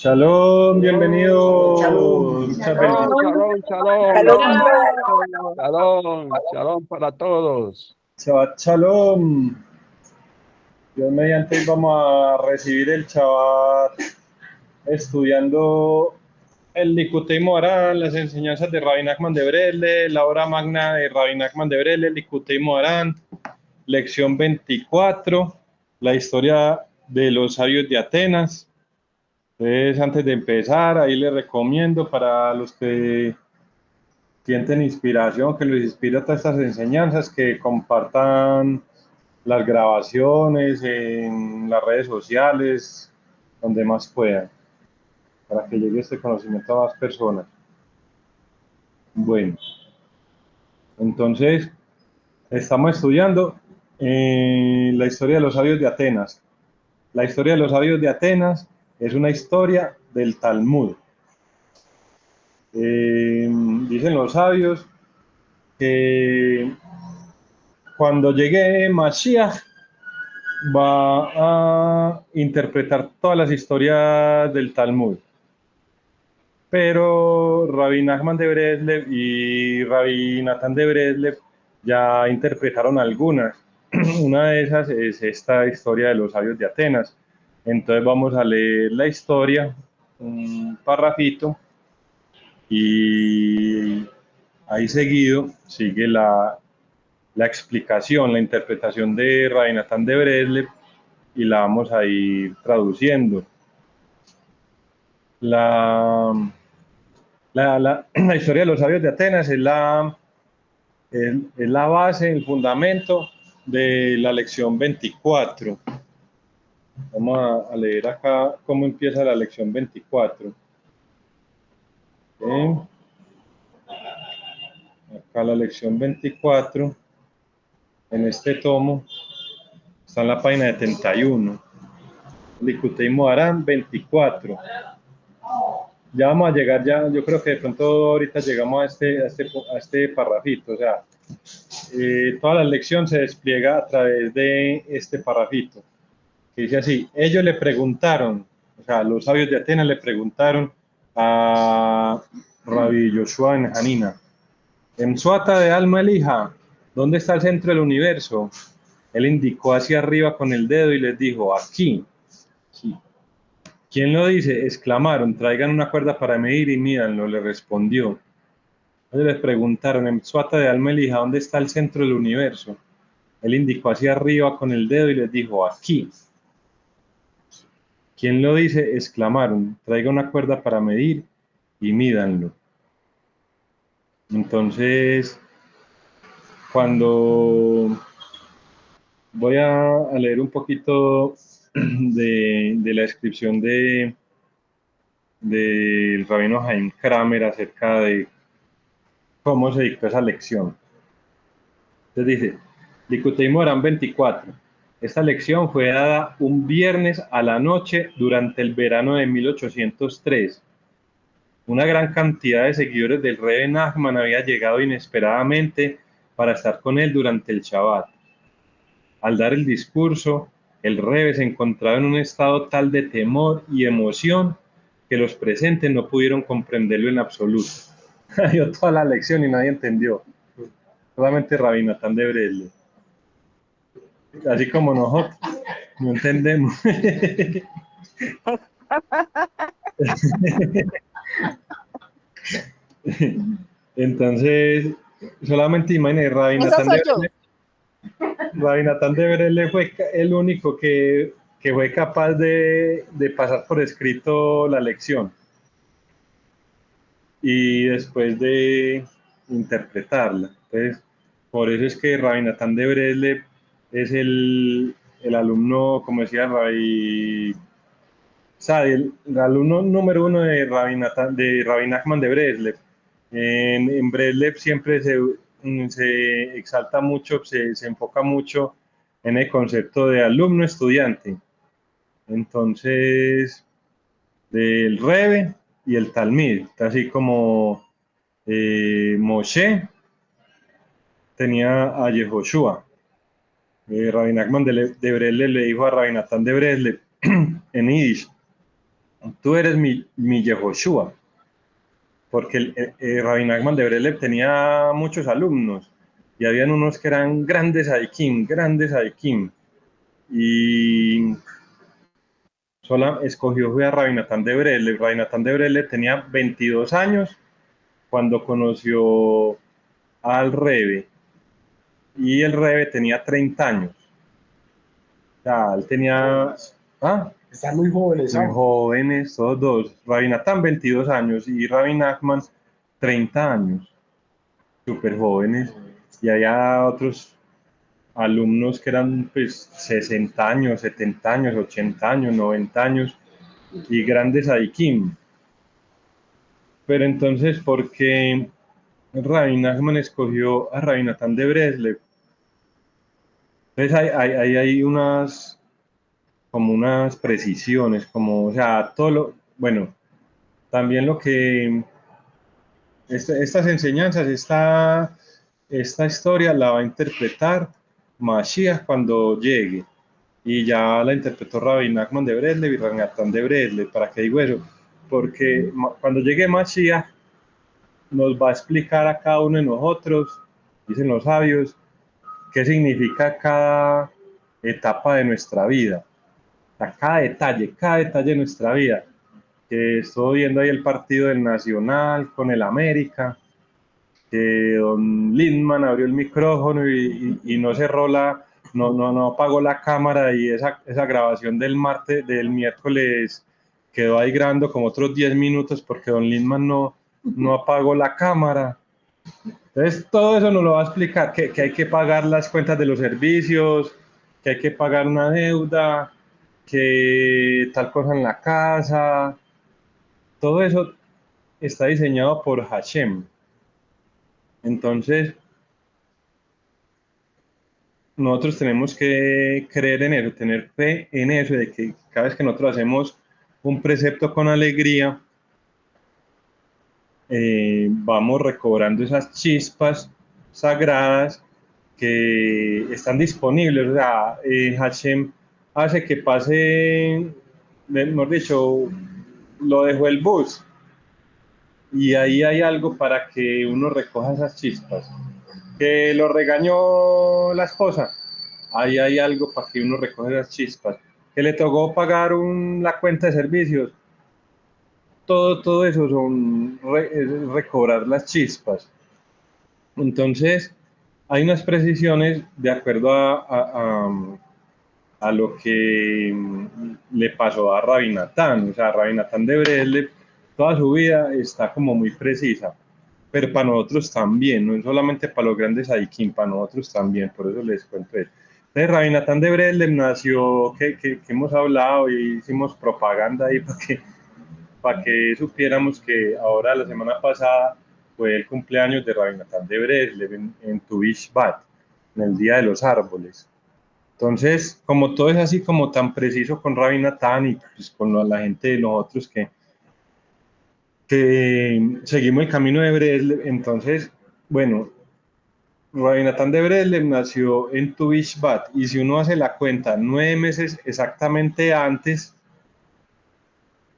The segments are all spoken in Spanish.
Shalom, Shalom. bienvenidos. Muchas Shalom, bendiciones. shalom, shalom, shalom, shalom para todos. Shabbat Shalom. Dios mediante hoy vamos a recibir el Shabbat estudiando el Likutei Moharán, las enseñanzas de Rabbi Nachman de Bresle, la obra magna de Rabbi Nachman de Bresle, el Likutei Moharán, lección 24, la historia de los sabios de Atenas. Entonces, antes de empezar, ahí les recomiendo para los que sienten inspiración, que les inspira todas estas enseñanzas, que compartan las grabaciones en las redes sociales, donde más puedan, para que llegue este conocimiento a más personas. Bueno, entonces estamos estudiando la historia de los sabios de Atenas. La historia de los sabios de Atenas es una historia del Talmud. Dicen los sabios que cuando llegue Mashiach va a interpretar todas las historias del Talmud. Pero Rabbi Nachman de Breslev y Rabbi Natán de Breslev ya interpretaron algunas. Una de esas es esta historia de los sabios de Atenas. Entonces vamos a leer la historia, un parrafito, y ahí seguido sigue la explicación, la interpretación de Rabbi Natán de Breslev, y la vamos a ir traduciendo. La historia de los sabios de Atenas es la base, el fundamento de la lección 24. Vamos a leer acá cómo empieza la lección 24. Acá la lección 24, en este tomo, está en la página 71. Likutei Moharán 24. Ya vamos a llegar, ya, yo creo que de pronto ahorita llegamos a este parrafito, o sea, toda la lección se despliega a través de este parrafito, que dice así: ellos le preguntaron, o sea, los sabios de Atenas le preguntaron a Rabbi Yoshua en Hanina, en Suata de Alma Elija, ¿dónde está el centro del universo? Él indicó hacia arriba con el dedo y les dijo, aquí. Sí. ¿Quién lo dice? Exclamaron, traigan una cuerda para medir y mídanlo, le respondió. Ellos les preguntaron, en Suata de Alma Elija, ¿dónde está el centro del universo? Él indicó hacia arriba con el dedo y les dijo, aquí. ¿Quién lo dice? Exclamaron, traiga una cuerda para medir y mídanlo. Entonces, cuando voy a leer un poquito de la descripción del rabino Haim Kramer acerca de cómo se dictó esa lección. Entonces dice, Likutei Moharán 24. Esta lección fue dada un viernes a la noche durante el verano de 1803. Una gran cantidad de seguidores del Rebbe Nachman había llegado inesperadamente para estar con él durante el Shabbat. Al dar el discurso, el Rebbe se encontraba en un estado tal de temor y emoción que los presentes no pudieron comprenderlo en absoluto. Dio toda la lección y nadie entendió. Solamente Rabbi Natán de Breslev. Así como nosotros, no entendemos. Entonces, solamente imagínate, Esa soy yo. Rabbi Natán de Breslev fue el único que fue capaz de pasar por escrito la lección y después de interpretarla. Entonces, por eso es que Rabbi Natán de Breslev es el alumno, como decía Rabbi Sadi, el alumno número uno de Rabbi Nachman de Breslev. En Breslev siempre se exalta mucho, se enfoca mucho en el concepto de alumno-estudiante. Entonces, del Rebbe y el Talmid, así como Moshe tenía a Yehoshua. Rabbi Nachman de Breslev le dijo a Rabbi Natán de Breslev en Yiddish, tú eres mi Yehoshua, porque Rabbi Nachman de Breslov tenía muchos alumnos y habían unos que eran grandes Aikim, y escogió fue a Rabbi Natán de Breslov. Rabbi Natán de Breslov tenía 22 años cuando conoció al Rebe, y el Rebe tenía 30 años. O sea, él tenía... ¿Ah? Están muy jóvenes, muy jóvenes, todos dos. Rabbi Natán 22 años y Rabbi Nachman 30 años, súper jóvenes. Y había otros alumnos que eran pues 60 años, 70 años, 80 años, 90 años y grandes Aikim. Pero entonces, ¿por qué Rabbi Nachman escogió a Rabbi Natán de Breslov? Entonces hay como unas precisiones, como, o sea, bueno, también lo que, estas enseñanzas, esta historia la va a interpretar Mashiach cuando llegue, y ya la interpretó Rabbi Nachman de Breslov y Rabbi Natán de Breslov. ¿Para qué digo eso? Porque cuando llegue Mashiach nos va a explicar a cada uno de nosotros, dicen los sabios, qué significa cada etapa de nuestra vida, cada detalle de nuestra vida. Que estuve viendo ahí el partido del Nacional con el América, que don Lindman abrió el micrófono y no cerró no apagó la cámara, y esa grabación del miércoles quedó ahí grabando como otros 10 minutos porque don Lindman no apagó la cámara. Entonces, todo eso nos lo va a explicar, que hay que pagar las cuentas de los servicios, que hay que pagar una deuda, que tal cosa en la casa. Todo eso está diseñado por Hashem. Entonces, nosotros tenemos que creer en eso, tener fe en eso, de que cada vez que nosotros hacemos un precepto con alegría, vamos recobrando esas chispas sagradas que están disponibles. O sea, Hashem hace que pase, mejor dicho, lo dejó el bus, y ahí hay algo para que uno recoja esas chispas. Que lo regañó la esposa, ahí hay algo para que uno recoja esas chispas. Que le tocó pagar la cuenta de servicios, todo eso es recobrar las chispas. Entonces, hay unas precisiones de acuerdo a lo que le pasó a Rabbi Natán. O sea, Rabbi Natán de Breslov, toda su vida está como muy precisa, pero para nosotros también, no es solamente para los grandes Aikim, para nosotros también, por eso les cuento eso. Entonces, Rabbi Natán de Breslov nació, que hemos hablado y hicimos propaganda ahí para que supiéramos que ahora, la semana pasada, fue el cumpleaños de Rabbi Natán de Breslov en Tu Bishvat, en el Día de los Árboles. Entonces, como todo es así como tan preciso con Rabbi Natán y pues con la gente de nosotros que seguimos el camino de Breslov, entonces, bueno, Rabbi Natán de Breslov nació en Tu Bishvat, y si uno hace la cuenta, 9 meses exactamente antes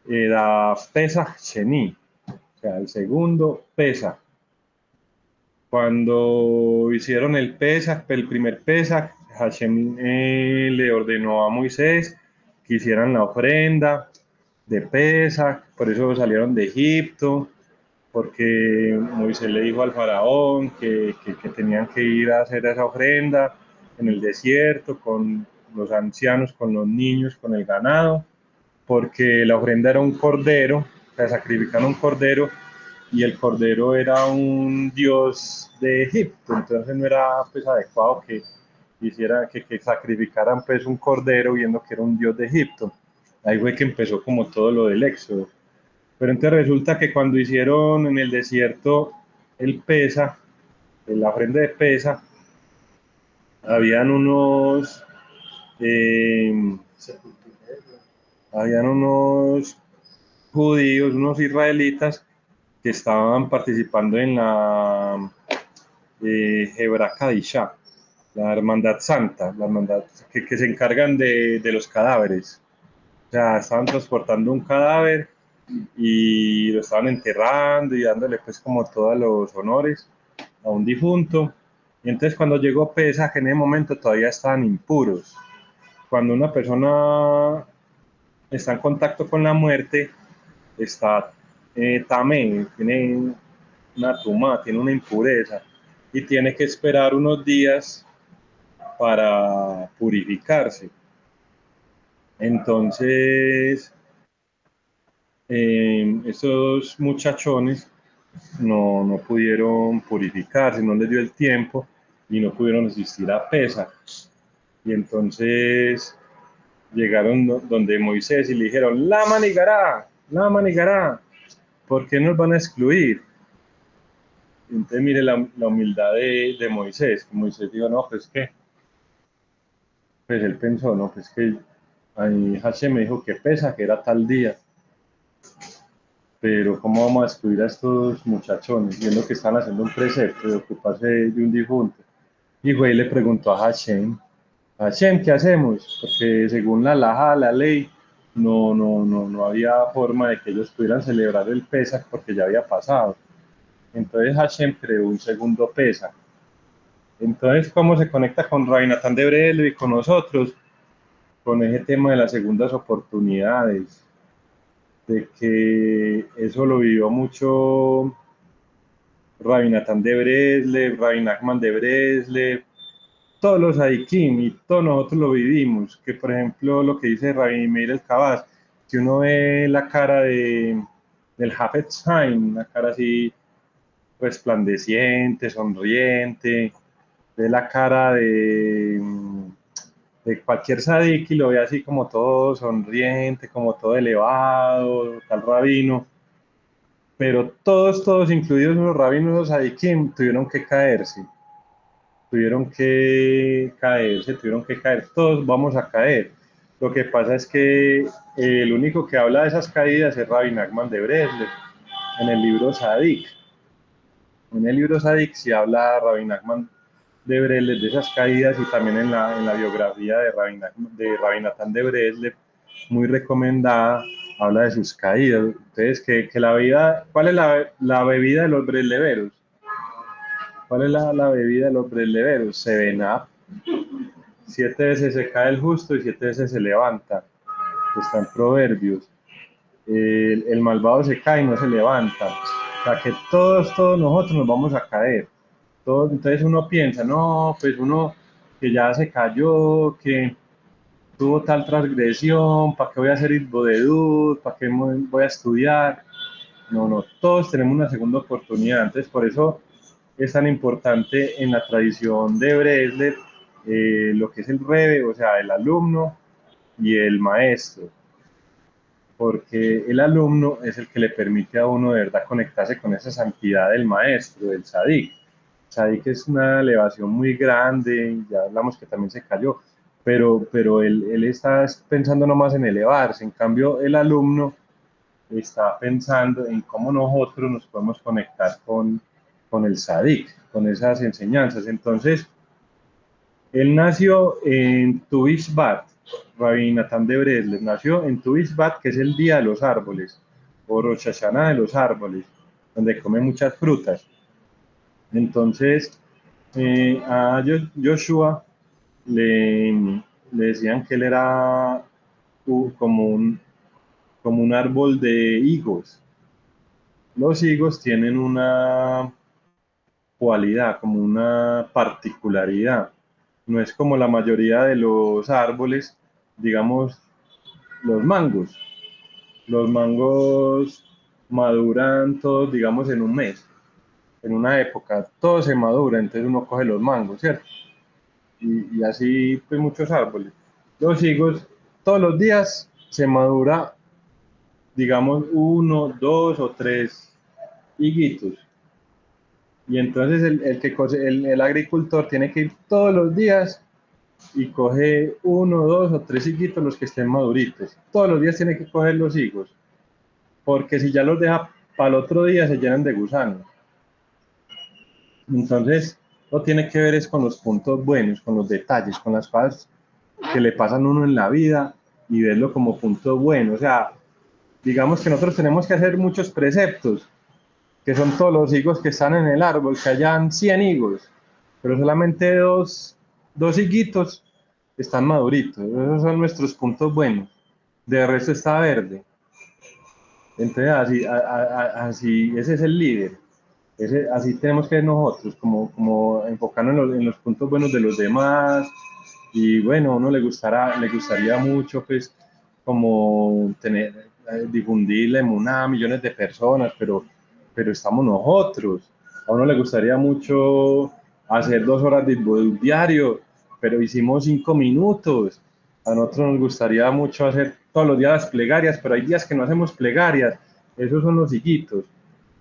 era Pesach Sheni, o sea, el segundo Pesach. Cuando hicieron el Pesach, el primer Pesach, Hashem le ordenó a Moisés que hicieran la ofrenda de Pesach, por eso salieron de Egipto, porque Moisés le dijo al faraón que tenían que ir a hacer esa ofrenda en el desierto con los ancianos, con los niños, con el ganado, porque la ofrenda era un cordero, o sea, sacrificaron un cordero, y el cordero era un dios de Egipto, entonces no era pues adecuado que sacrificaran pues un cordero viendo que era un dios de Egipto. Ahí fue que empezó como todo lo del éxodo. Pero entonces resulta que cuando hicieron en el desierto el Pesa, la ofrenda de Pesa, habían eh, habían unos judíos, unos israelitas que estaban participando en la Hebra Kadisha, la Hermandad Santa, la hermandad que se encargan de los cadáveres. O sea, estaban transportando un cadáver y lo estaban enterrando y dándole pues como todos los honores a un difunto. Y entonces cuando llegó Pesaj, en ese momento todavía estaban impuros. Cuando una persona está en contacto con la muerte, está tamé, tiene una tuma, tiene una impureza y tiene que esperar unos días para purificarse. Entonces, estos muchachones no pudieron purificarse, no les dio el tiempo y no pudieron asistir a Pesa. Y entonces llegaron donde Moisés y le dijeron, la manigará, ¿por qué nos van a excluir? Y entonces mire la humildad de Moisés, que Moisés dijo, no, pues que, pues él pensó, no, pues que ahí Hashem me dijo que Pesa, que era tal día, pero ¿cómo vamos a excluir a estos muchachones? Viendo que están haciendo un precepto de ocuparse de un difunto. Y fue y le preguntó a Hashem, Hashem, ¿qué hacemos? Porque según la laja, la ley, no había forma de que ellos pudieran celebrar el Pesach porque ya había pasado. Entonces Hashem creó un segundo Pesach. Entonces, ¿cómo se conecta con Rabbi Natán de Brelo y con nosotros? Con ese tema de las segundas oportunidades, de que eso lo vivió mucho Rabbi Natán de Breslev, Rabbi Nachman de Breslev, todos los Adikim y todos nosotros lo vivimos, que por ejemplo lo que dice Rabbi Meir el Kabaz, que uno ve la cara del Hafetz Haim, una cara así resplandeciente, sonriente, ve la cara de cualquier sadik y lo ve así como todo sonriente, como todo elevado, tal rabino, pero todos, incluidos los rabinos, los sadikim, tuvieron que caer, todos vamos a caer. Lo que pasa es que el único que habla de esas caídas es Rabbi Nachman de Breslev, en el libro Sadik. En el libro Sadik sí habla Rabbi Nachman de Breslev de esas caídas y también en la biografía de Rabbi Natán de Breslev, muy recomendada, habla de sus caídas. Entonces, que la bebida, ¿cuál es la bebida de los bresleveros? ¿Cuál es la bebida de los bresleveros? Seven Up. 7 veces se cae el justo y 7 veces se levanta. Está en Proverbios. El malvado se cae y no se levanta. O sea que todos nosotros nos vamos a caer. Entonces uno piensa, no, pues uno que ya se cayó, que tuvo tal transgresión, ¿para qué voy a hacer Itbodedut? ¿Para qué voy a estudiar? No, todos tenemos una segunda oportunidad. Entonces por eso es tan importante en la tradición de Breslev lo que es el Rebbe, o sea, el alumno y el maestro, porque el alumno es el que le permite a uno de verdad conectarse con esa santidad del maestro, del Sadik. Sadik es una elevación muy grande, ya hablamos que también se cayó, pero él está pensando nomás en elevarse, en cambio el alumno está pensando en cómo nosotros nos podemos conectar con el Sadik, con esas enseñanzas. Entonces, él nació en Tu B'Shvat, Rabbi Natán de Breslev, nació en Tu B'Shvat, que es el día de los árboles, o Rosh Hashanah de los árboles, donde come muchas frutas. Entonces, a Joshua le, le decían que él era como un árbol de higos. Los higos tienen una cualidad, como una particularidad. No es como la mayoría de los árboles, digamos, los mangos. Los mangos maduran todos, digamos, en un mes, en una época, todo se madura, entonces uno coge los mangos, ¿cierto? Y así, pues, muchos árboles. Los higos, todos los días se madura, digamos, uno, dos o tres higuitos. Y entonces el agricultor tiene que ir todos los días y coge uno, dos o tres higuitos los que estén maduritos. Todos los días tiene que coger los higos, porque si ya los deja para el otro día se llenan de gusanos. Entonces, lo tiene que ver es con los puntos buenos, con los detalles, con las cosas que le pasan a uno en la vida y verlo como punto bueno. O sea, digamos que nosotros tenemos que hacer muchos preceptos, que son todos los higos que están en el árbol, que hayan 100 higos, pero solamente dos higuitos están maduritos. Esos son nuestros puntos buenos. De resto está verde. Entonces, así ese es el líder. Así tenemos que ser nosotros, como enfocarnos en los puntos buenos de los demás. Y bueno, a uno le gustaría mucho, pues, como difundir la emuná a millones de personas, pero estamos nosotros. A uno le gustaría mucho hacer 2 horas de diario, pero hicimos 5 minutos. A nosotros nos gustaría mucho hacer todos los días las plegarias, pero hay días que no hacemos plegarias. Esos son los hijitos.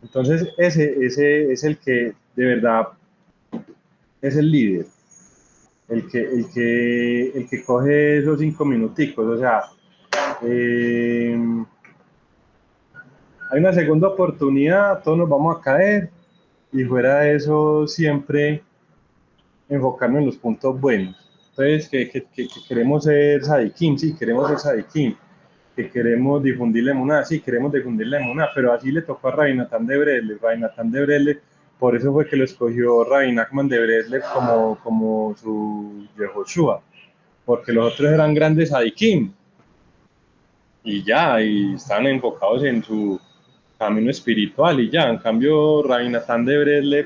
Entonces, ese es el que de verdad es el líder, el que coge esos 5 minuticos. O sea, eh, hay una segunda oportunidad, todos nos vamos a caer, y fuera de eso, siempre enfocarnos en los puntos buenos. Entonces, que queremos ser sadiquín, sí, queremos ser sadiquín, que queremos difundir la emuná, sí, queremos difundir la emuná, pero así le tocó a Rabbi Natán de Breslov. Rabbi Natán de Breslov, por eso fue que lo escogió Rabbi Nachman de Breslov como su Yehoshua, porque los otros eran grandes sadiquín, y ya, y estaban enfocados en su camino espiritual, y ya. En cambio, Rabbi Natán de Breslov,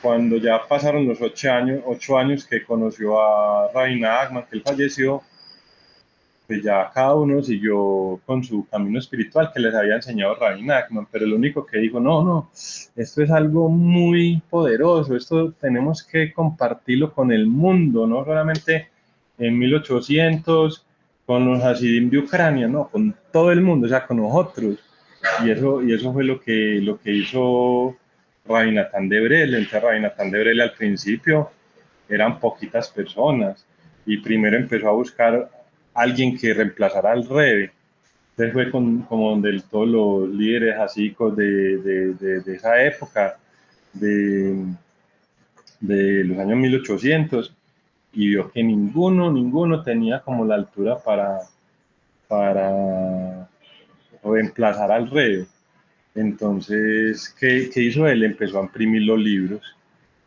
cuando ya pasaron los 8 años que conoció a Rabbi Nachman, que él falleció, pues ya cada uno siguió con su camino espiritual que les había enseñado Rabbi Nachman, pero el único que dijo, no, no, esto es algo muy poderoso, esto tenemos que compartirlo con el mundo, no solamente en 1800 con los Hasidim de Ucrania, no, con todo el mundo, o sea, con nosotros. Y eso fue lo que hizo Rabbi Natán de Breslov. Entonces, Rabbi Natán de Breslov al principio eran poquitas personas, y primero empezó a buscar alguien que reemplazara al Rebe. Entonces fue como donde todos los líderes así de esa época, de, de los años 1800, y vio que ninguno tenía como la altura para reemplazar al Rebe. Entonces, ¿qué hizo él? Empezó a imprimir los libros.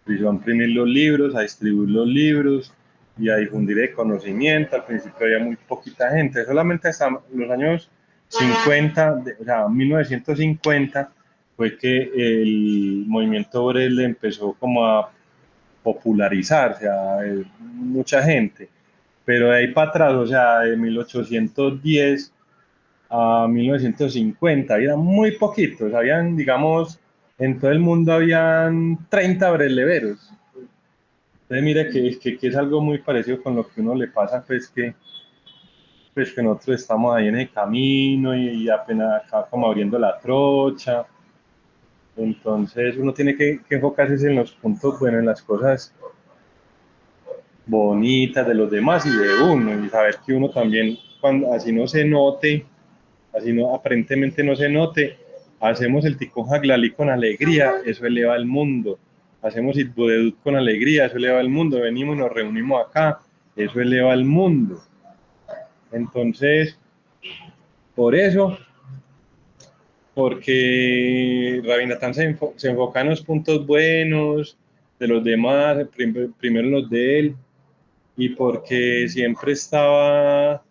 Empezó a imprimir los libros, a distribuir los libros y a difundir el conocimiento. Al principio había muy poquita gente, solamente hasta los años 50, o sea, 1950, fue que el movimiento Brel empezó como a popularizarse a mucha gente. Pero de ahí para atrás, o sea, de 1810 a 1950, eran muy poquitos, habían, digamos, en todo el mundo habían 30 breleveros. Entonces, mire que es algo muy parecido con lo que uno le pasa, pues que nosotros estamos ahí en el camino, y apenas acá como abriendo la trocha. Entonces uno tiene que enfocarse en los puntos buenos, en las cosas bonitas de los demás y de uno, y saber que uno también, cuando así no se note, así no, aparentemente no se note, hacemos el Tikkun Haglalí con alegría, eso eleva el mundo. Hacemos Itbudedut con alegría, eso eleva el mundo. Venimos, nos reunimos acá, eso eleva el mundo. Entonces, por eso, porque Rabbi Natán se enfoca en los puntos buenos de los demás, primero los de él, y porque siempre estaba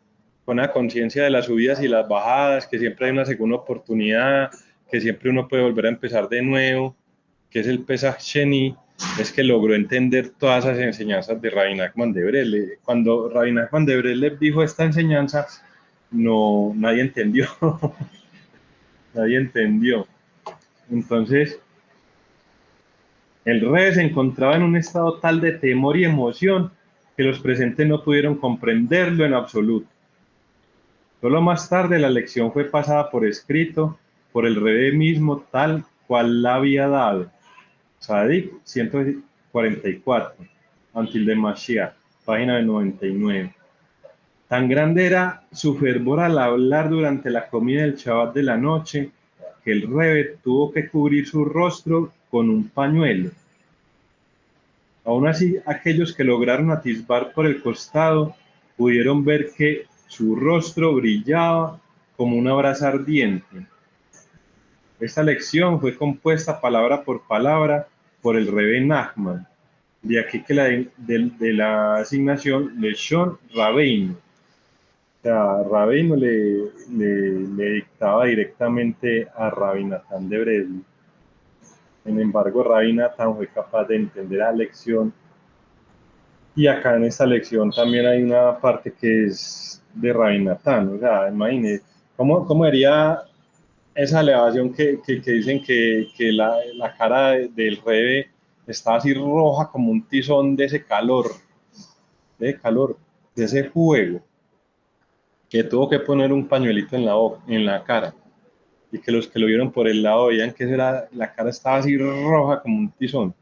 con la conciencia de las subidas y las bajadas, que siempre hay una segunda oportunidad, que siempre uno puede volver a empezar de nuevo, que es el Pesach Sheni. Es que logró entender todas esas enseñanzas de Rabbi Nachman de Breslov. Cuando Rabbi Nachman de Breslov dijo esta enseñanza, no, nadie entendió, nadie entendió. Entonces, el rey se encontraba en un estado tal de temor y emoción que los presentes no pudieron comprenderlo en absoluto. Solo más tarde la lección fue pasada por escrito por el rey mismo tal cual la había dado. Sadik 144, Until the Mashiach, página 99. Tan grande era su fervor al hablar durante la comida del Shabbat de la noche, que el rebe tuvo que cubrir su rostro con un pañuelo. Aún así, aquellos que lograron atisbar por el costado pudieron ver que Su rostro brillaba como una brasa ardiente. Esta lección fue compuesta palabra por palabra por el Rebbe Nachman, de aquí que de la asignación Leshon Rabbeinu. O sea, Rabbeinu le dictaba directamente a Rabbi Natán de Breslov. Sin embargo, Rabbi Natán fue capaz de entender la lección. Y acá en esta lección también hay una parte que es de Rabbi Natán. O sea, imagínense, ¿cómo haría esa elevación que dicen que la cara del Rebe está así roja como un tizón de ese calor, de ese fuego, que tuvo que poner un pañuelito en la cara, y que los que lo vieron por el lado veían que la cara estaba así roja como un tizón.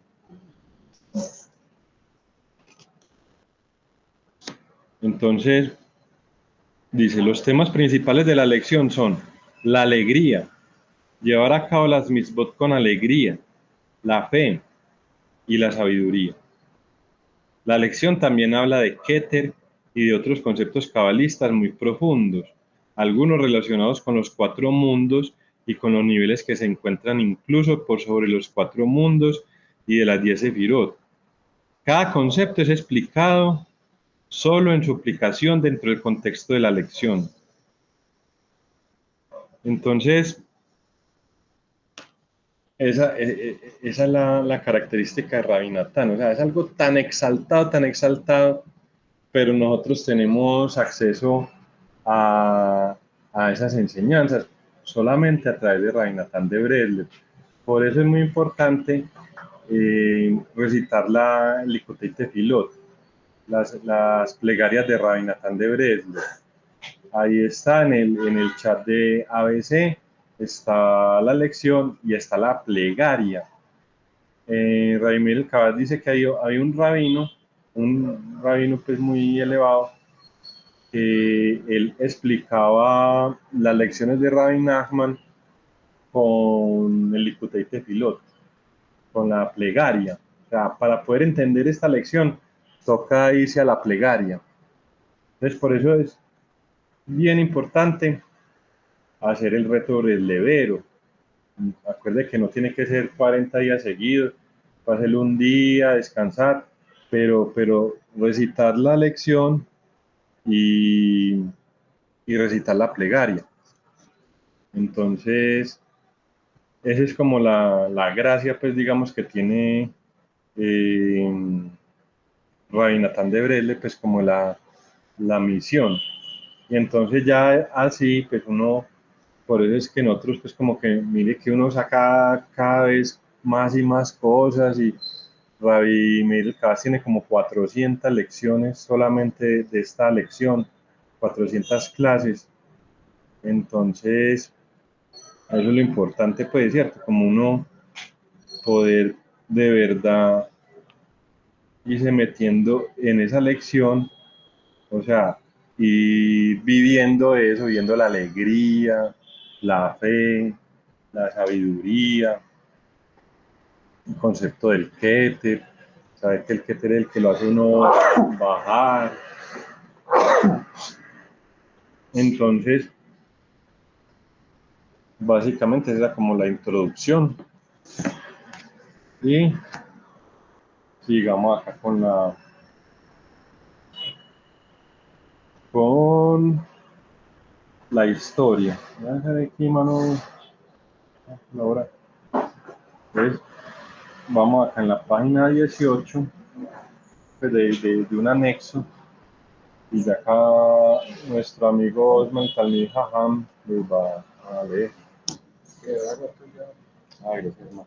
Entonces, dice, los temas principales de la lección son la alegría, llevar a cabo las mitzvot con alegría, la fe y la sabiduría. La lección también habla de Keter y de otros conceptos cabalistas muy profundos, algunos relacionados con los 4 mundos y con los niveles que se encuentran incluso por sobre los 4 mundos y de las 10 sefirot. Cada concepto es explicado solo en su aplicación dentro del contexto de la lección. Entonces, esa es la característica de Rabbi Natán. O sea, es algo tan exaltado, pero nosotros tenemos acceso a esas enseñanzas solamente a través de Rabbi Natán de Breslov. Por eso es muy importante recitar la Likutei Tefilot, las plegarias de Rabbi Natán de Breslov. Ahí está en el chat de ABC, está la lección y está la plegaria. Rabbi Meir Kabaz dice que hay un rabino pues muy elevado, que él explicaba las lecciones de Rabbi Nachman con el Likutei Tefilot, con la plegaria. O sea, para poder entender esta lección, toca irse a la plegaria. Entonces, por eso es bien importante hacer el reto del levero. Acuerde que no tiene que ser 40 días seguidos, hacerlo un día, descansar, pero recitar la lección y recitar la plegaria. Entonces, esa es como la gracia, pues digamos, que tiene Rabbi Natán de Breslov, pues como la misión. Y entonces ya así, pues uno, por eso es que nosotros, pues como que mire que uno saca cada vez más y más cosas, y Rabbi Meir Kabaz tiene como 400 lecciones solamente de esta lección, 400 clases. Entonces, eso es lo importante, pues, ¿cierto? Como uno poder de verdad irse metiendo en esa lección, o sea, y viviendo eso, viviendo la alegría, la fe, la sabiduría, el concepto del Keter, saber que el Keter es el que lo hace uno bajar. Entonces, básicamente esa es como la introducción. Y sigamos acá con la historia. Voy a dejar aquí, mano, ahora. Entonces, vamos acá en la página 18, pues de un anexo, y de acá nuestro amigo Osman Talmid Jajam les va a leer. Gracias, hermano.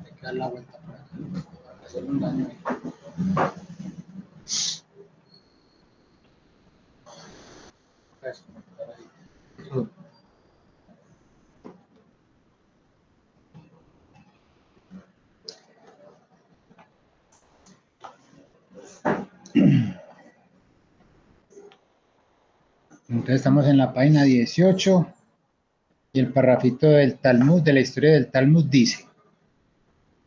Hay que dar la vuelta para hacer un daño ahí. Eso, por ahí. Entonces estamos en la página 18 y el parrafito del Talmud, de la historia del Talmud dice: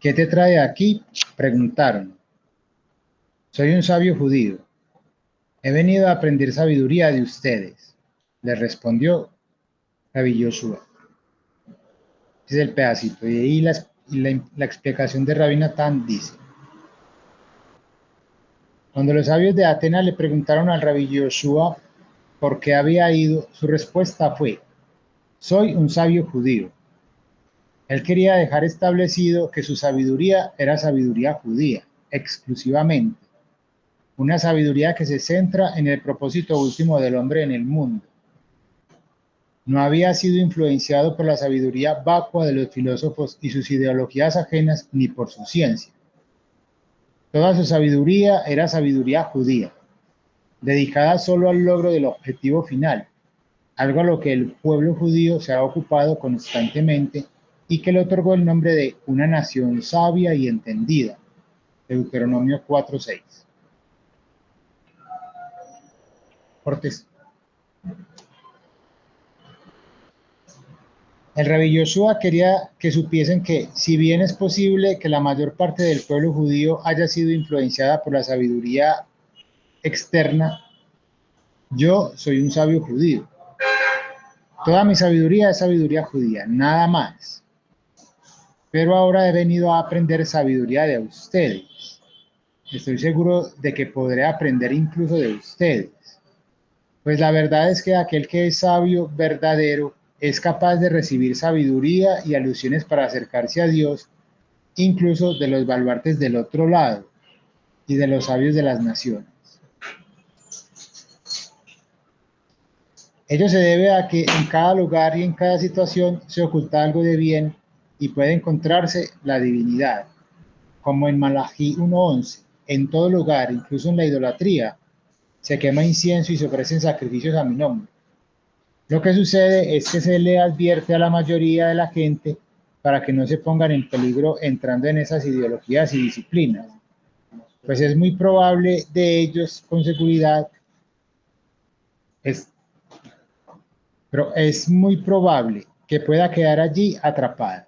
¿qué te trae aquí? Preguntaron. Soy un sabio judío. He venido a aprender sabiduría de ustedes, le respondió Rabbi Yoshua. Ese es el pedacito. Y ahí la explicación de Rabbi Natán dice: cuando los sabios de Atenas le preguntaron al Rabbi Yoshua por qué había ido, su respuesta fue: soy un sabio judío. Él quería dejar establecido que su sabiduría era sabiduría judía, exclusivamente. Una sabiduría que se centra en el propósito último del hombre en el mundo. No había sido influenciado por la sabiduría vacua de los filósofos y sus ideologías ajenas, ni por su ciencia. Toda su sabiduría era sabiduría judía, dedicada solo al logro del objetivo final, algo a lo que el pueblo judío se ha ocupado constantemente y que le otorgó el nombre de una nación sabia y entendida. Deuteronomio 4:6. Cortés. El Rabbi Yoshua quería que supiesen que, si bien es posible que la mayor parte del pueblo judío haya sido influenciada por la sabiduría externa, yo soy un sabio judío. Toda mi sabiduría es sabiduría judía, nada más. Pero ahora he venido a aprender sabiduría de ustedes. Estoy seguro de que podré aprender incluso de ustedes. Pues la verdad es que aquel que es sabio verdadero es capaz de recibir sabiduría y alusiones para acercarse a Dios, incluso de los baluartes del otro lado y de los sabios de las naciones. Ello se debe a que en cada lugar y en cada situación se oculta algo de bien y puede encontrarse la divinidad, como en Malají 1:11. En todo lugar, incluso en la idolatría, se quema incienso y se ofrecen sacrificios a mi nombre. Lo que sucede es que se le advierte a la mayoría de la gente para que no se pongan en peligro entrando en esas ideologías y disciplinas, pues es muy probable de ellos con seguridad, pero es muy probable que pueda quedar allí atrapado.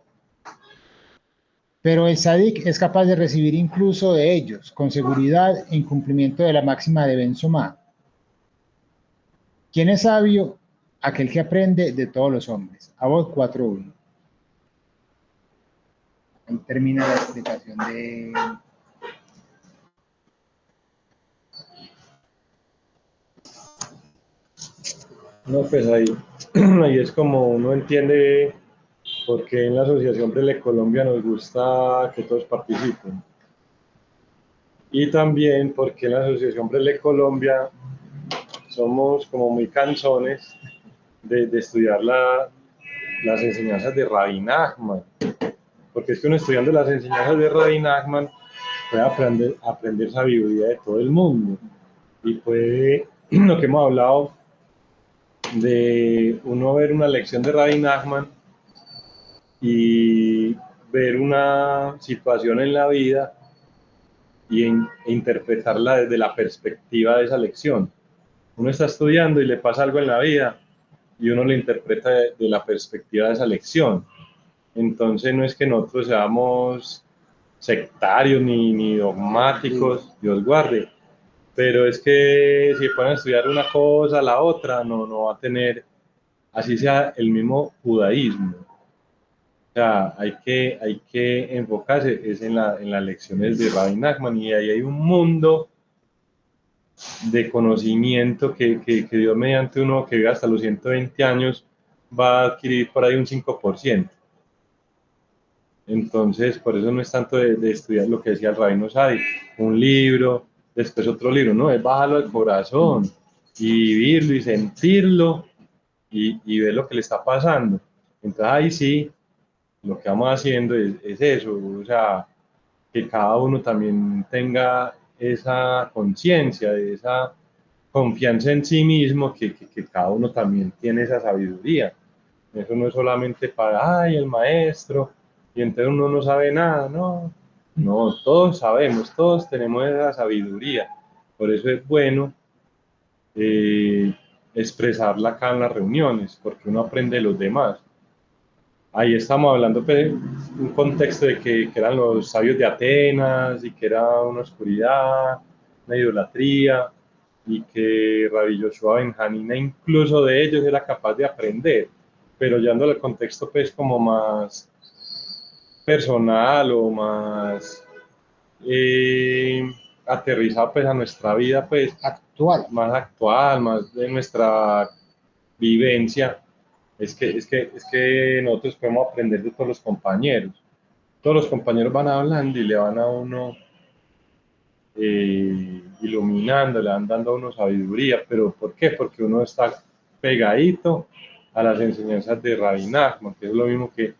Pero el Sadik es capaz de recibir incluso de ellos, con seguridad, en cumplimiento de la máxima de Ben Somá. ¿Quién es sabio? Aquel que aprende de todos los hombres. Abod 4:1. Ahí termina la explicación de... No, pues ahí, ahí es como uno entiende por qué en la Asociación Brele Colombia nos gusta que todos participen. Y también porque en la Asociación Brele Colombia somos como muy cansones de estudiar las enseñanzas de Rabbi Nachman. Porque es que uno estudiando las enseñanzas de Rabbi Nachman puede aprender sabiduría de todo el mundo. Y puede, lo que hemos hablado, de uno ver una lección de Rabbi Nachman y ver una situación en la vida e interpretarla desde la perspectiva de esa lección. Uno está estudiando y le pasa algo en la vida y uno lo interpreta de la perspectiva de esa lección. Entonces no es que nosotros seamos sectarios ni dogmáticos, Dios guarde, pero es que si pueden estudiar una cosa, la otra, no va a tener, así sea el mismo judaísmo. O sea, hay que enfocarse es en las lecciones de Rabbi Nachman, y ahí hay un mundo de conocimiento que Dios, mediante uno que vive hasta los 120 años, va a adquirir por ahí un 5%. Entonces, por eso no es tanto de estudiar lo que decía el Rabino Sadi, un libro, después otro libro, no, es bajarlo al corazón y vivirlo y sentirlo y ver lo que le está pasando. Entonces ahí sí, lo que vamos haciendo es eso, o sea, que cada uno también tenga esa conciencia, esa confianza en sí mismo, que cada uno también tiene esa sabiduría. Eso no es solamente para, ay, el maestro, y entonces uno no sabe nada, no. No, todos sabemos, todos tenemos esa sabiduría. Por eso es bueno expresarla acá en las reuniones, porque uno aprende de los demás. Ahí estamos hablando de un contexto de que eran los sabios de Atenas y que era una oscuridad una idolatría, y que Rabbi Yoshua Ben Hanina incluso de ellos era capaz de aprender, pero llevándolo al contexto pues como más personal o más aterrizado pues a nuestra vida pues actual, más de nuestra vivencia, es que nosotros podemos aprender de todos los compañeros. Todos los compañeros van hablando y le van a uno iluminando, le van dando a uno sabiduría, pero ¿por qué? Porque uno está pegadito a las enseñanzas de Rabbi Nachman, que es lo mismo que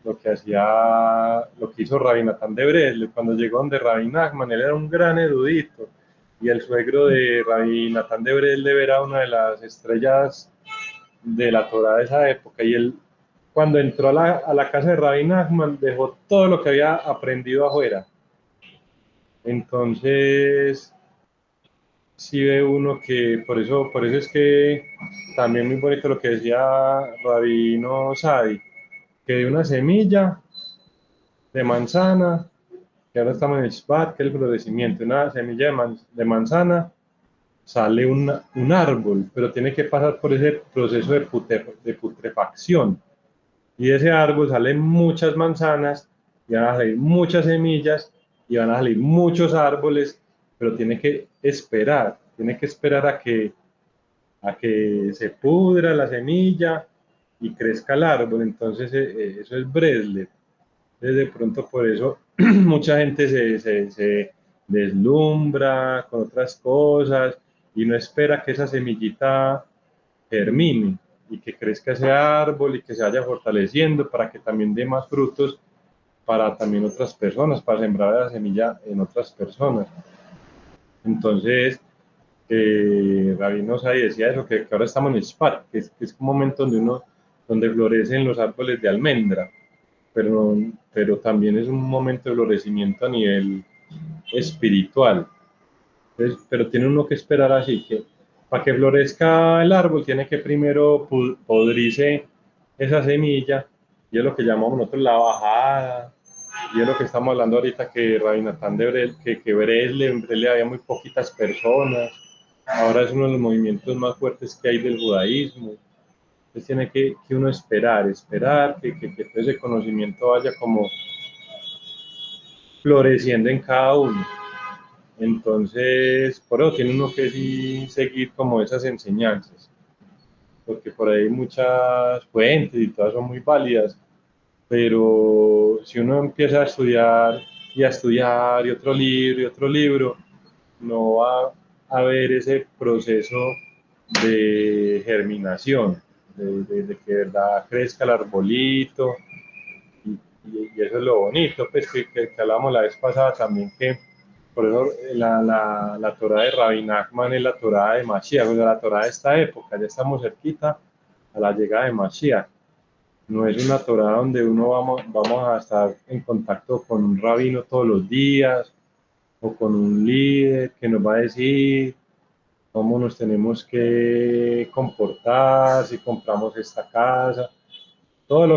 lo que hizo Rabbi Natán de Breslev. Cuando llegó donde Rabbi Nachman, él era un gran erudito, y el suegro de Rabbi Natán de Breslev era una de las estrellas de la Torá de esa época, y él, cuando entró a la casa de Rabbi Nachman, dejó todo lo que había aprendido afuera. Entonces, sí ve uno que, por eso es que también muy bonito lo que decía Rabino Sadi, que de una semilla de manzana, que ahora estamos en el Shvat, que es el florecimiento, una semilla de manzana, sale un árbol, pero tiene que pasar por ese proceso de putrefacción. Y de ese árbol salen muchas manzanas, y van a salir muchas semillas, y van a salir muchos árboles, pero tiene que esperar a que se pudra la semilla y crezca el árbol. Entonces, eso es Breslev. De pronto por eso mucha gente se deslumbra con otras cosas y no espera que esa semillita germine y que crezca ese árbol y que se vaya fortaleciendo para que también dé más frutos para también otras personas, para sembrar la semilla en otras personas. Entonces, Rabino Sadi decía eso, que ahora estamos en Shvat, que es un momento donde florecen los árboles de almendra, pero también es un momento de florecimiento a nivel espiritual. Entonces, pero tiene uno que esperar así, que para que florezca el árbol tiene que primero podrirse esa semilla, y es lo que llamamos nosotros la bajada, y es lo que estamos hablando ahorita, que Rabbi Natán de Breslev, que en Breslev había muy poquitas personas, ahora es uno de los movimientos más fuertes que hay del judaísmo. Entonces tiene que uno esperar que todo ese conocimiento vaya como floreciendo en cada uno. Entonces, por eso tiene uno que sí seguir como esas enseñanzas, porque por ahí hay muchas fuentes y todas son muy válidas, pero si uno empieza a estudiar y a estudiar y otro libro, no va a ver ese proceso de germinación, de que de verdad crezca el arbolito, y eso es lo bonito, pues que hablábamos la vez pasada también, que por eso la Torá de Rabbi Nachman es la Torá de Mashiach, o sea, la Torá de esta época, ya estamos cerquita a la llegada de Mashiach. No es una Torá donde vamos a estar en contacto con un rabino todos los días, o con un líder que nos va a decir cómo nos tenemos que comportar, si compramos esta casa, todas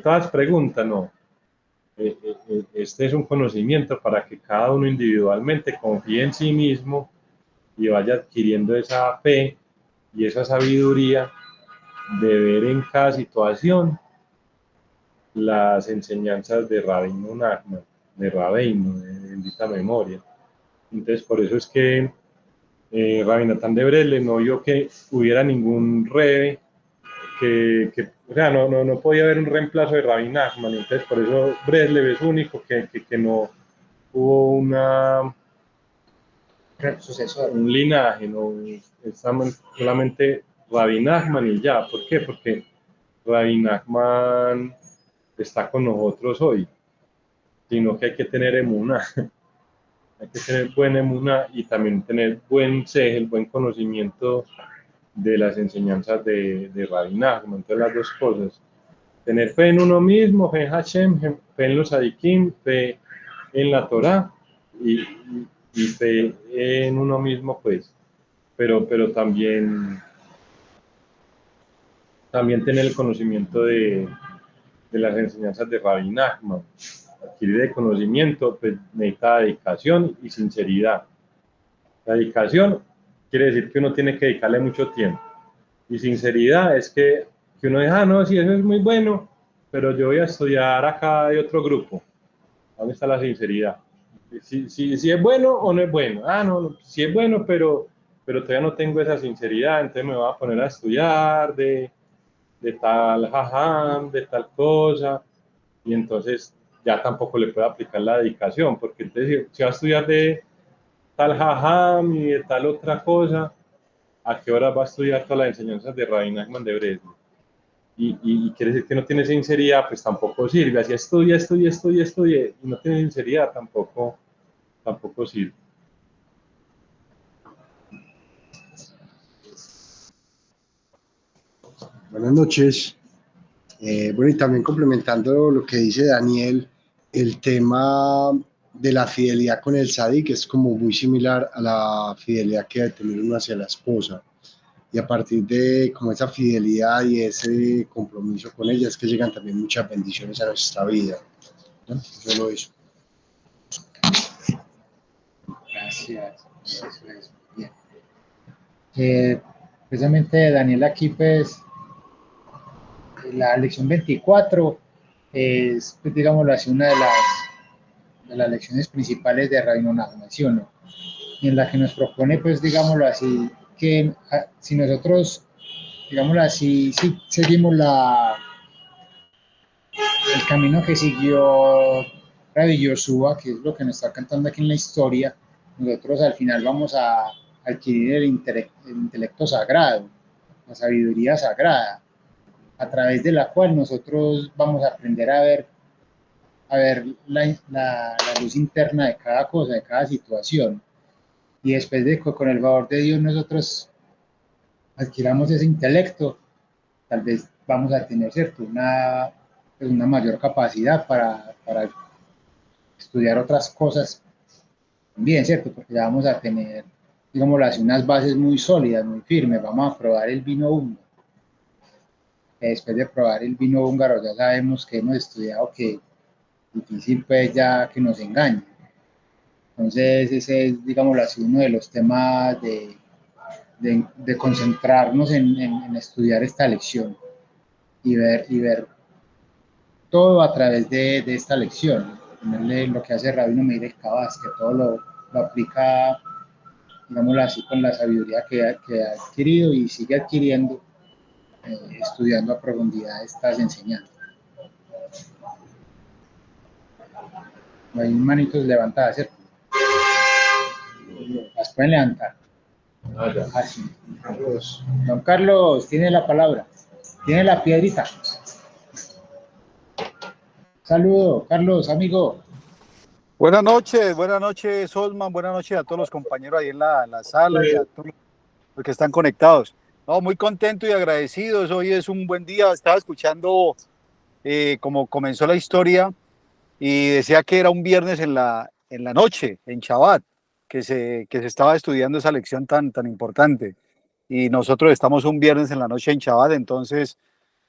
las preguntas, no. Este es un conocimiento para que cada uno individualmente confíe en sí mismo y vaya adquiriendo esa fe y esa sabiduría de ver en cada situación las enseñanzas de Rabino Nachman, de Rabbeinu, de bendita memoria. Entonces, por eso es que Rabbi Natán de Breslev no vio que hubiera ningún rebe, o sea, no podía haber un reemplazo de Rabbi Nachman. Entonces, por eso Breslev es único, que no hubo un linaje, no estamos solamente Rabbi Nachman y ya. ¿Por qué? Porque Rabbi Nachman está con nosotros hoy, sino que hay que tener emuná, hay que tener buena emuná y también tener el buen conocimiento de las enseñanzas de Rabbi Nachman. Entonces, las dos cosas: tener fe en uno mismo, fe en Hashem, fe en los Adikim, fe en la Torah, y fe en uno mismo, pues, pero también tener el conocimiento de las enseñanzas de Rabbi Nachman. Adquirir el conocimiento, pues, necesita dedicación y sinceridad. La dedicación quiere decir que uno tiene que dedicarle mucho tiempo. Y sinceridad es que uno dice, no, sí, eso es muy bueno, pero yo voy a estudiar acá de otro grupo. ¿Dónde está la sinceridad? Si es bueno o no es bueno. No, sí es bueno, pero todavía no tengo esa sinceridad, entonces me voy a poner a estudiar de tal jajam, de tal cosa, y entonces ya tampoco le puedo aplicar la dedicación, porque entonces si va a estudiar de tal jajam y de tal otra cosa, ¿a qué hora va a estudiar todas las enseñanzas de Rabbi Nachman de Breslau? Y quiere decir que no tiene sinceridad, pues tampoco sirve. Así estudia, y no tiene sinceridad, tampoco sirve. Buenas noches. Bueno, y también complementando lo que dice Daniel, el tema de la fidelidad con el Sadik es como muy similar a la fidelidad que debe tener uno hacia la esposa. Y a partir de como esa fidelidad y ese compromiso con ella es que llegan también muchas bendiciones a nuestra vida, ¿no? Solo eso. Gracias. Eso es bien. Precisamente Daniel aquí, pues, la lección 24 es, pues, digámoslo así, una de las lecciones principales de Rabino Nachman, ¿sí o no? Y en la que nos propone, pues, digámoslo así, que si nosotros, digámoslo así, si seguimos el camino que siguió Rabbi Yoshua, que es lo que nos está cantando aquí en la historia, nosotros al final vamos a adquirir el intelecto sagrado, la sabiduría sagrada, a través de la cual nosotros vamos a aprender a ver la luz interna de cada cosa, de cada situación. Y después de con el favor de Dios nosotros adquiramos ese intelecto, tal vez vamos a tener, ¿cierto?, una mayor capacidad para estudiar otras cosas también, ¿cierto? Porque ya vamos a tener, digamos, unas bases muy sólidas, muy firmes. Vamos a probar el vino húngaro. Después de probar el vino húngaro ya sabemos que hemos estudiado que difícil pues ya que nos engañe. Entonces ese es, digamos así, uno de los temas de concentrarnos en estudiar esta lección y ver todo a través de esta lección. Lo que hace Rabino Meir Kabas, que todo lo aplica, digámoslo así, con la sabiduría que ha adquirido y sigue adquiriendo, estudiando a profundidad estas enseñanzas. No hay manitos levantadas, ¿cierto? Las pueden levantar. Así. Don Carlos, tiene la palabra. Tiene la piedrita. Saludo, Carlos, amigo. Buenas noches, Osman. Buenas noches a todos los compañeros ahí en la sala y a todos los que están conectados. No, muy contento y agradecidos. Hoy es un buen día. Estaba escuchando cómo comenzó la historia y decía que era un viernes en la noche, en Shabbat, que se estaba estudiando esa lección tan importante. Y nosotros estamos un viernes en la noche en Shabbat, entonces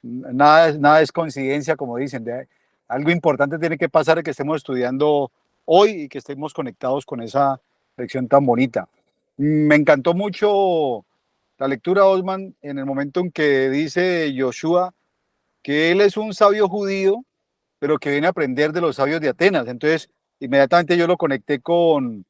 nada es coincidencia, como dicen. Algo importante tiene que pasar de que estemos estudiando hoy y que estemos conectados con esa lección tan bonita. Me encantó mucho la lectura, Osman, en el momento en que dice Yoshua que él es un sabio judío, pero que viene a aprender de los sabios de Atenas. Entonces, inmediatamente yo lo conecté con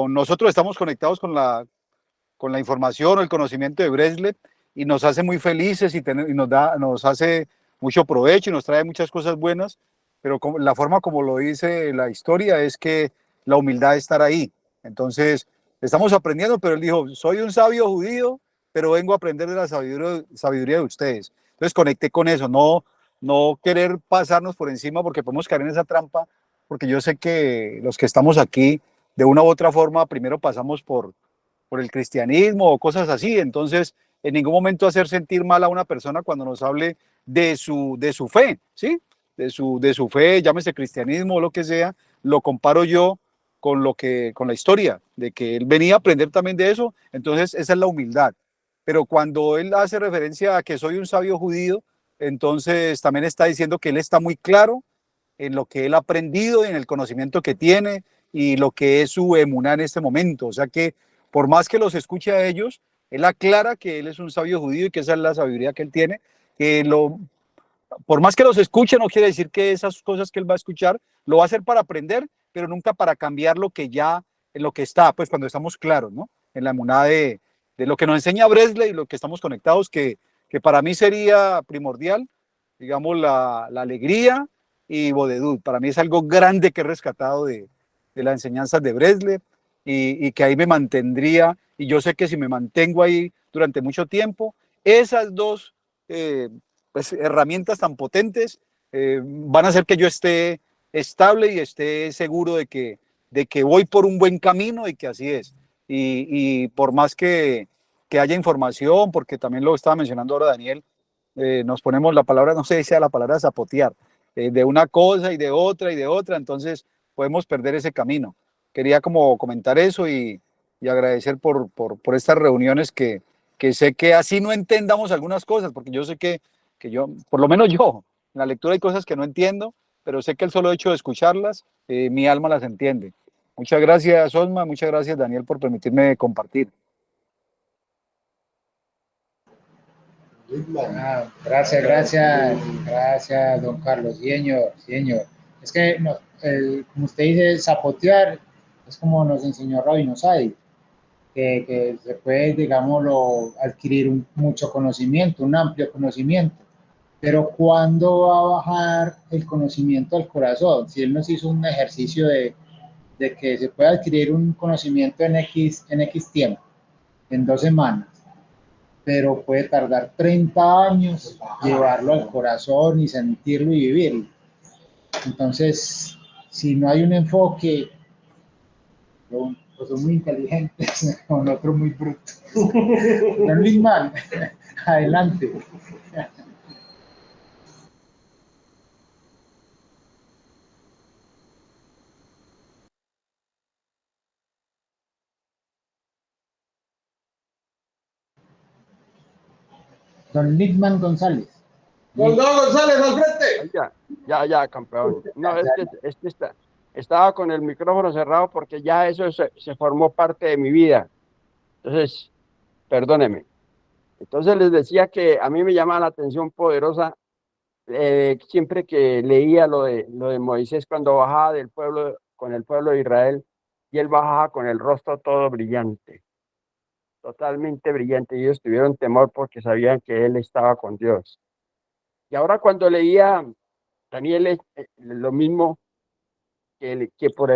nosotros estamos conectados con la información o el conocimiento de Breslev y nos hace muy felices y nos hace mucho provecho y nos trae muchas cosas buenas, pero la forma como lo dice la historia es que la humildad de estar ahí. Entonces, estamos aprendiendo, pero él dijo, soy un sabio judío, pero vengo a aprender de la sabiduría de ustedes. Entonces, conecté con eso, no querer pasarnos por encima porque podemos caer en esa trampa, porque yo sé que los que estamos aquí, de una u otra forma, primero pasamos por el cristianismo o cosas así. Entonces, en ningún momento hacer sentir mal a una persona cuando nos hable de su fe, ¿sí? De su fe, llámese cristianismo o lo que sea, lo comparo yo con la historia, de que él venía a aprender también de eso. Entonces, esa es la humildad. Pero cuando él hace referencia a que soy un sabio judío, entonces también está diciendo que él está muy claro en lo que él ha aprendido, en el conocimiento que tiene y lo que es su emuná en este momento. O sea que por más que los escuche a ellos, él aclara que él es un sabio judío y que esa es la sabiduría que él tiene, que por más que los escuche, no quiere decir que esas cosas que él va a escuchar lo va a hacer para aprender, pero nunca para cambiar lo que ya, en lo que está, pues cuando estamos claros, ¿no? En la emuná de lo que nos enseña Bresle y lo que estamos conectados, que para mí sería primordial, digamos, la alegría y Bodedud. Para mí es algo grande que he rescatado de las enseñanzas de Bresle y que ahí me mantendría. Y yo sé que si me mantengo ahí durante mucho tiempo, esas dos pues, herramientas tan potentes van a hacer que yo esté estable y esté seguro de que voy por un buen camino y que así es. Y por más que haya información, porque también lo estaba mencionando ahora Daniel, nos ponemos la palabra, no sé si sea la palabra zapotear, de una cosa y de otra, entonces podemos perder ese camino. Quería como comentar eso y agradecer por estas reuniones que sé que así no entendamos algunas cosas, porque yo sé que yo, por lo menos yo, en la lectura hay cosas que no entiendo, pero sé que el solo hecho de escucharlas, mi alma las entiende. Muchas gracias, Osma, muchas gracias, Daniel, por permitirme compartir. Gracias, gracias, don Carlos. Sí, señor, sí, señor. Es que, no, como usted dice, zapotear es como nos enseñó Rabino Sadi, que se puede, digámoslo, adquirir mucho conocimiento, un amplio conocimiento, pero ¿cuándo va a bajar el conocimiento al corazón? Si él nos hizo un ejercicio de que se puede adquirir un conocimiento en X tiempo, en 2 semanas, pero puede tardar 30 años llevarlo al corazón y sentirlo y vivirlo. Entonces, si no hay un enfoque, pues son muy inteligentes, con otro muy bruto. Don Lindman, adelante. Don Lindman González. Soldado González, al frente. Ya, campeón. No, estaba con el micrófono cerrado porque ya eso se formó parte de mi vida. Entonces, perdóneme. Entonces les decía que a mí me llama la atención poderosa siempre que leía lo de Moisés cuando bajaba del pueblo con el pueblo de Israel y él bajaba con el rostro todo brillante, totalmente brillante, y ellos tuvieron temor porque sabían que él estaba con Dios. Y ahora cuando leía Daniel es lo mismo que por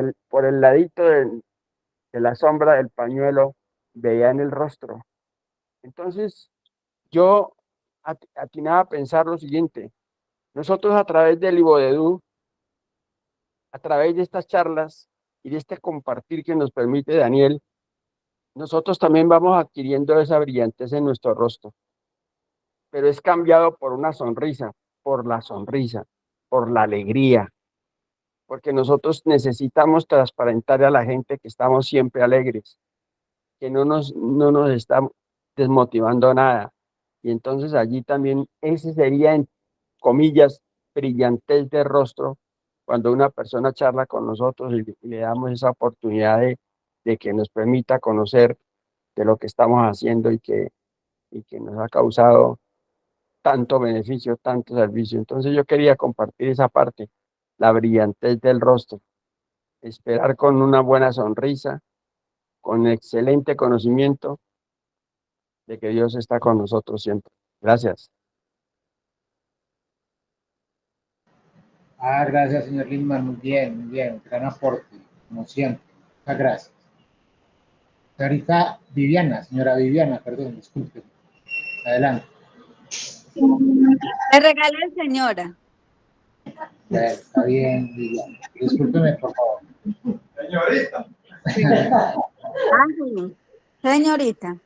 el ladito de la sombra del pañuelo veía en el rostro. Entonces yo atinaba a pensar lo siguiente: nosotros a través del Ibodedú, a través de estas charlas y de este compartir que nos permite Daniel, nosotros también vamos adquiriendo esa brillantez en nuestro rostro, pero es cambiado por una sonrisa, por la sonrisa, por la alegría, porque nosotros necesitamos transparentar a la gente que estamos siempre alegres, que no nos está desmotivando nada. Y entonces allí también ese sería, en comillas, brillantez de rostro, cuando una persona charla con nosotros y le damos esa oportunidad de que nos permita conocer de lo que estamos haciendo y que nos ha causado tanto beneficio, tanto servicio. Entonces yo quería compartir esa parte, la brillantez del rostro, esperar con una buena sonrisa, con excelente conocimiento de que Dios está con nosotros siempre. Gracias. Gracias, señor Lindman, muy bien, gran aporte, como siempre. Muchas gracias. Señora Viviana, perdón, disculpe. Adelante. Me regala el señora. Está bien, Viviana. Discúlpeme, por favor. Señorita. Sí. Señorita.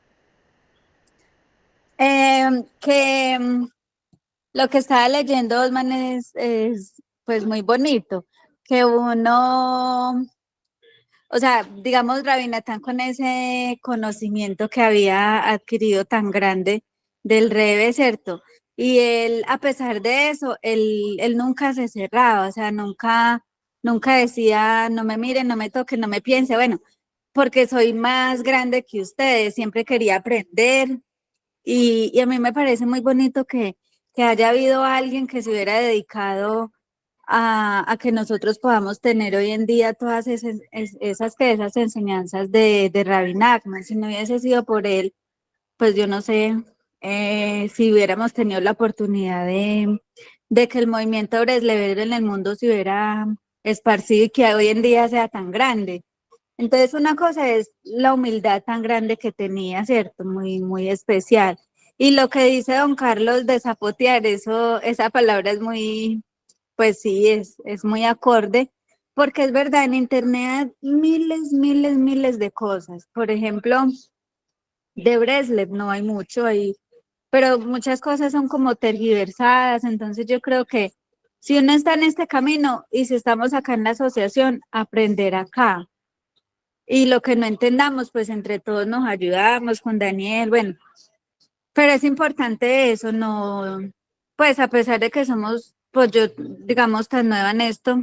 Lo que estaba leyendo, Osman, es pues muy bonito. Que uno, o sea, digamos, Rabinatán con ese conocimiento que había adquirido tan grande del Rebbe, ¿cierto? Y él, a pesar de eso, él nunca se cerraba, o sea, nunca decía, no me miren, no me toquen, no me piense. Bueno, porque soy más grande que ustedes, siempre quería aprender y a mí me parece muy bonito que haya habido alguien que se hubiera dedicado a que nosotros podamos tener hoy en día todas esas enseñanzas de Rabbi Nachman. Si no hubiese sido por él, pues yo no sé si hubiéramos tenido la oportunidad de que el movimiento Breslever en el mundo se hubiera esparcido y que hoy en día sea tan grande. Entonces, una cosa es la humildad tan grande que tenía, ¿cierto? Muy, muy especial. Y lo que dice don Carlos de zapotear, esa palabra es muy, pues sí, es muy acorde, porque es verdad, en Internet hay miles de cosas. Por ejemplo, de Breslev no hay mucho ahí, pero muchas cosas son como tergiversadas, entonces yo creo que si uno está en este camino y si estamos acá en la asociación, aprender acá. Y lo que no entendamos, pues entre todos nos ayudamos con Daniel, bueno, pero es importante eso, no, pues a pesar de que somos, pues yo, digamos, tan nueva en esto,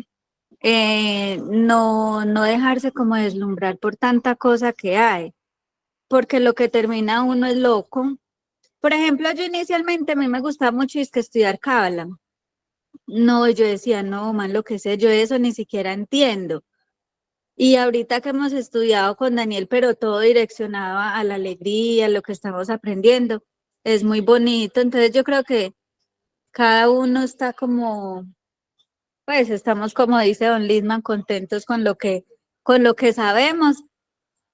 no dejarse como deslumbrar por tanta cosa que hay, porque lo que termina uno es loco. Por ejemplo, yo inicialmente a mí me gustaba mucho es que estudiar cábala. No, yo decía, no, man, lo que sé, yo eso ni siquiera entiendo. Y ahorita que hemos estudiado con Daniel, pero todo direccionado a la alegría, lo que estamos aprendiendo, es muy bonito. Entonces yo creo que cada uno está como, pues estamos como dice don Lisman, contentos con lo que sabemos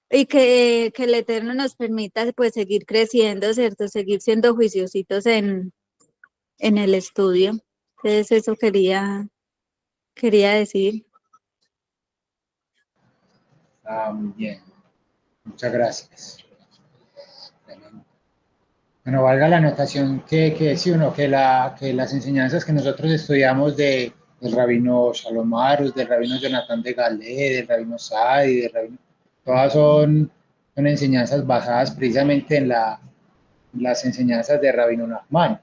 y que el Eterno nos permita pues seguir creciendo, ¿cierto? Seguir siendo juiciositos en el estudio. Entonces eso quería decir. Muy bien, muchas gracias. Bueno, valga la anotación que sí, uno, que las enseñanzas que nosotros estudiamos del rabino Shalom Arush, del rabino Jonathan de Galé, del rabino Sadi, todas son enseñanzas basadas precisamente en las enseñanzas de rabino Nachman.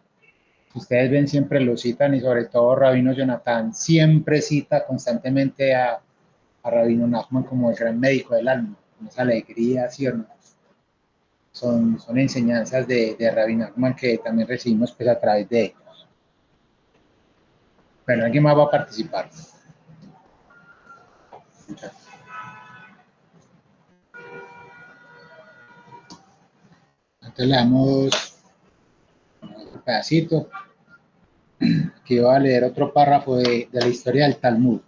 Ustedes ven, siempre lo citan y sobre todo rabino Jonathan siempre cita constantemente a rabino Nachman como el gran médico del alma, con esa alegría, ¿sí o no? Son enseñanzas de Rabbi Nachman que también recibimos pues, a través de ellos. Bueno, ¿alguien más va a participar? Entonces le damos otro pedacito, que va a leer otro párrafo de la historia del Talmud.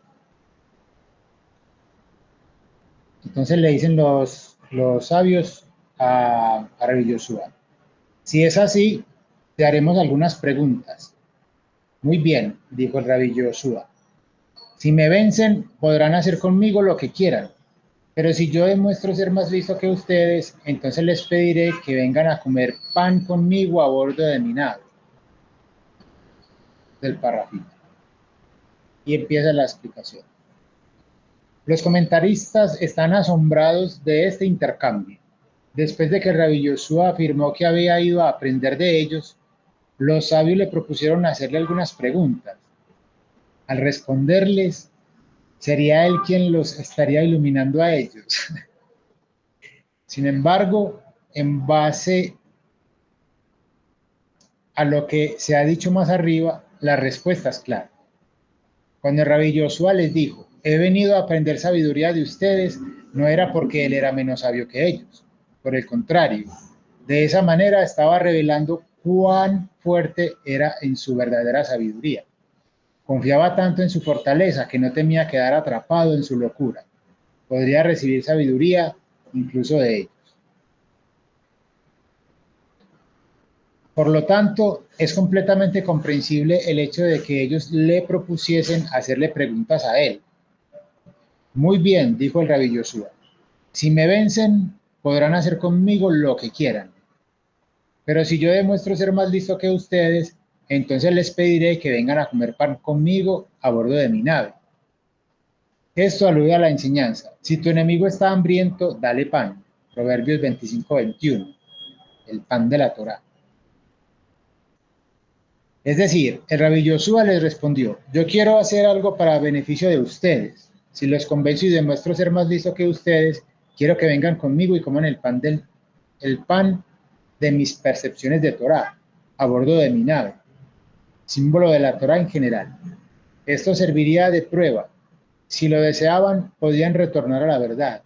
Entonces le dicen los sabios a Rabbi Yoshua: si es así, te haremos algunas preguntas. Muy bien, dijo el Rabbi Yoshua. Si me vencen, podrán hacer conmigo lo que quieran. Pero si yo demuestro ser más listo que ustedes, entonces les pediré que vengan a comer pan conmigo a bordo de mi nave. Del parrafito. Y empieza la explicación. Los comentaristas están asombrados de este intercambio. Después de que Rabbi Yoshua afirmó que había ido a aprender de ellos, los sabios le propusieron hacerle algunas preguntas. Al responderles, sería él quien los estaría iluminando a ellos. Sin embargo, en base a lo que se ha dicho más arriba, la respuesta es clara. Cuando Rabbi Yoshua les dijo: he venido a aprender sabiduría de ustedes, no era porque él era menos sabio que ellos. Por el contrario, de esa manera estaba revelando cuán fuerte era en su verdadera sabiduría. Confiaba tanto en su fortaleza que no temía quedar atrapado en su locura. Podría recibir sabiduría incluso de ellos. Por lo tanto, es completamente comprensible el hecho de que ellos le propusiesen hacerle preguntas a él. Muy bien, dijo el Rabbi Yoshua. Si me vencen, podrán hacer conmigo lo que quieran. Pero si yo demuestro ser más listo que ustedes, entonces les pediré que vengan a comer pan conmigo a bordo de mi nave. Esto alude a la enseñanza: si tu enemigo está hambriento, dale pan. Proverbios 25:21, el pan de la Torá. Es decir, el Rabbi Yoshua les respondió: yo quiero hacer algo para beneficio de ustedes. Si los convenzo y demuestro ser más listo que ustedes, Quiero que vengan conmigo y coman el pan de mis percepciones de Torah a bordo de mi nave, símbolo de la Torah en general. Esto serviría de prueba. Si lo deseaban, podían retornar a la verdad,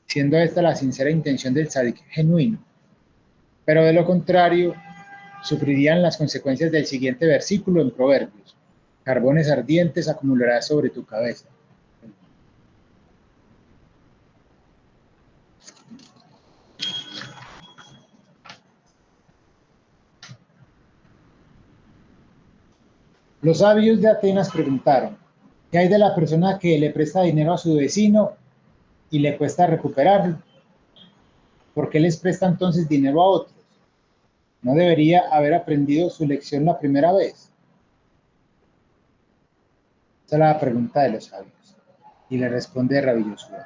siendo esta la sincera intención del tzadik genuino. Pero de lo contrario, sufrirían las consecuencias del siguiente versículo en Proverbios. Carbones ardientes acumularás sobre tu cabeza. Los sabios de Atenas preguntaron, ¿qué hay de la persona que le presta dinero a su vecino y le cuesta recuperarlo? ¿Por qué les presta entonces dinero a otros? ¿No debería haber aprendido su lección la primera vez? Esa es la pregunta de los sabios. Y le responde Rabbi Yoshua.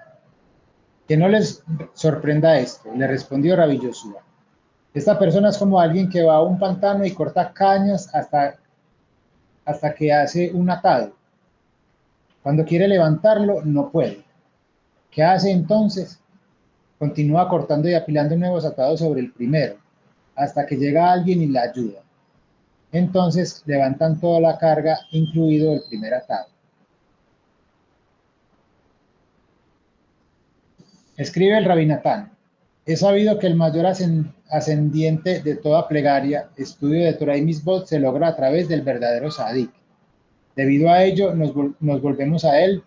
Que no les sorprenda esto, le respondió Rabbi Yoshua. Esta persona es como alguien que va a un pantano y corta cañas hasta que hace un atado. Cuando quiere levantarlo, no puede. ¿Qué hace entonces? Continúa cortando y apilando nuevos atados sobre el primero, hasta que llega alguien y la ayuda. Entonces levantan toda la carga, incluido el primer atado. Escribe el Rabbi Natán. He sabido que el mayor ascendiente de toda plegaria, estudio de Torah y Misbot, se logra a través del verdadero Sadik. Debido a ello, nos volvemos a él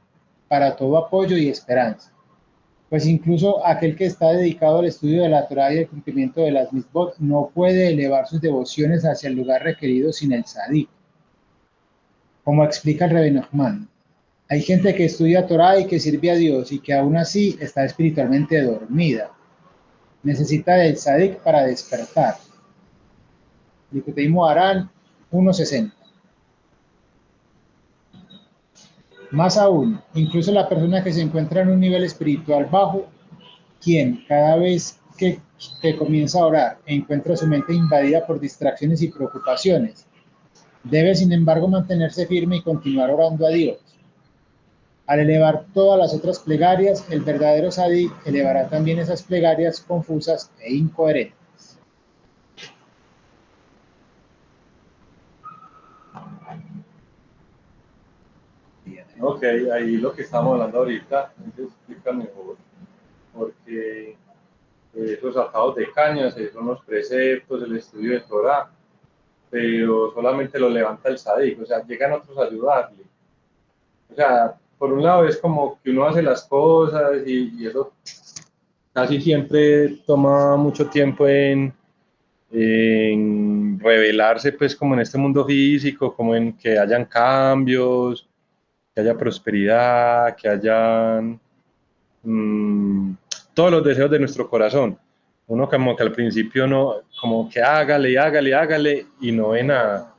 para todo apoyo y esperanza. Pues incluso aquel que está dedicado al estudio de la Torah y el cumplimiento de las Misbot no puede elevar sus devociones hacia el lugar requerido sin el Sadik. Como explica el Rebbe Nachman, hay gente que estudia Torah y que sirve a Dios y que aún así está espiritualmente dormida. Necesita del Sadik para despertar. Likutei Moharan 1.60. Más aún, incluso la persona que se encuentra en un nivel espiritual bajo, quien cada vez que comienza a orar encuentra su mente invadida por distracciones y preocupaciones, debe sin embargo mantenerse firme y continuar orando a Dios. Al elevar todas las otras plegarias, el verdadero Sadik elevará también esas plegarias confusas e incoherentes. Ok, ahí lo que estamos hablando ahorita, entonces explica mejor, porque esos atados de cañas son los preceptos, el estudio de Torah, pero solamente lo levanta el Sadik, o sea, llegan otros a ayudarle. O sea, por un lado es como que uno hace las cosas y eso casi siempre toma mucho tiempo en revelarse, pues, como en este mundo físico, como en que hayan cambios, que haya prosperidad, que hayan todos los deseos de nuestro corazón. Uno como que al principio no, como que hágale y no ve nada.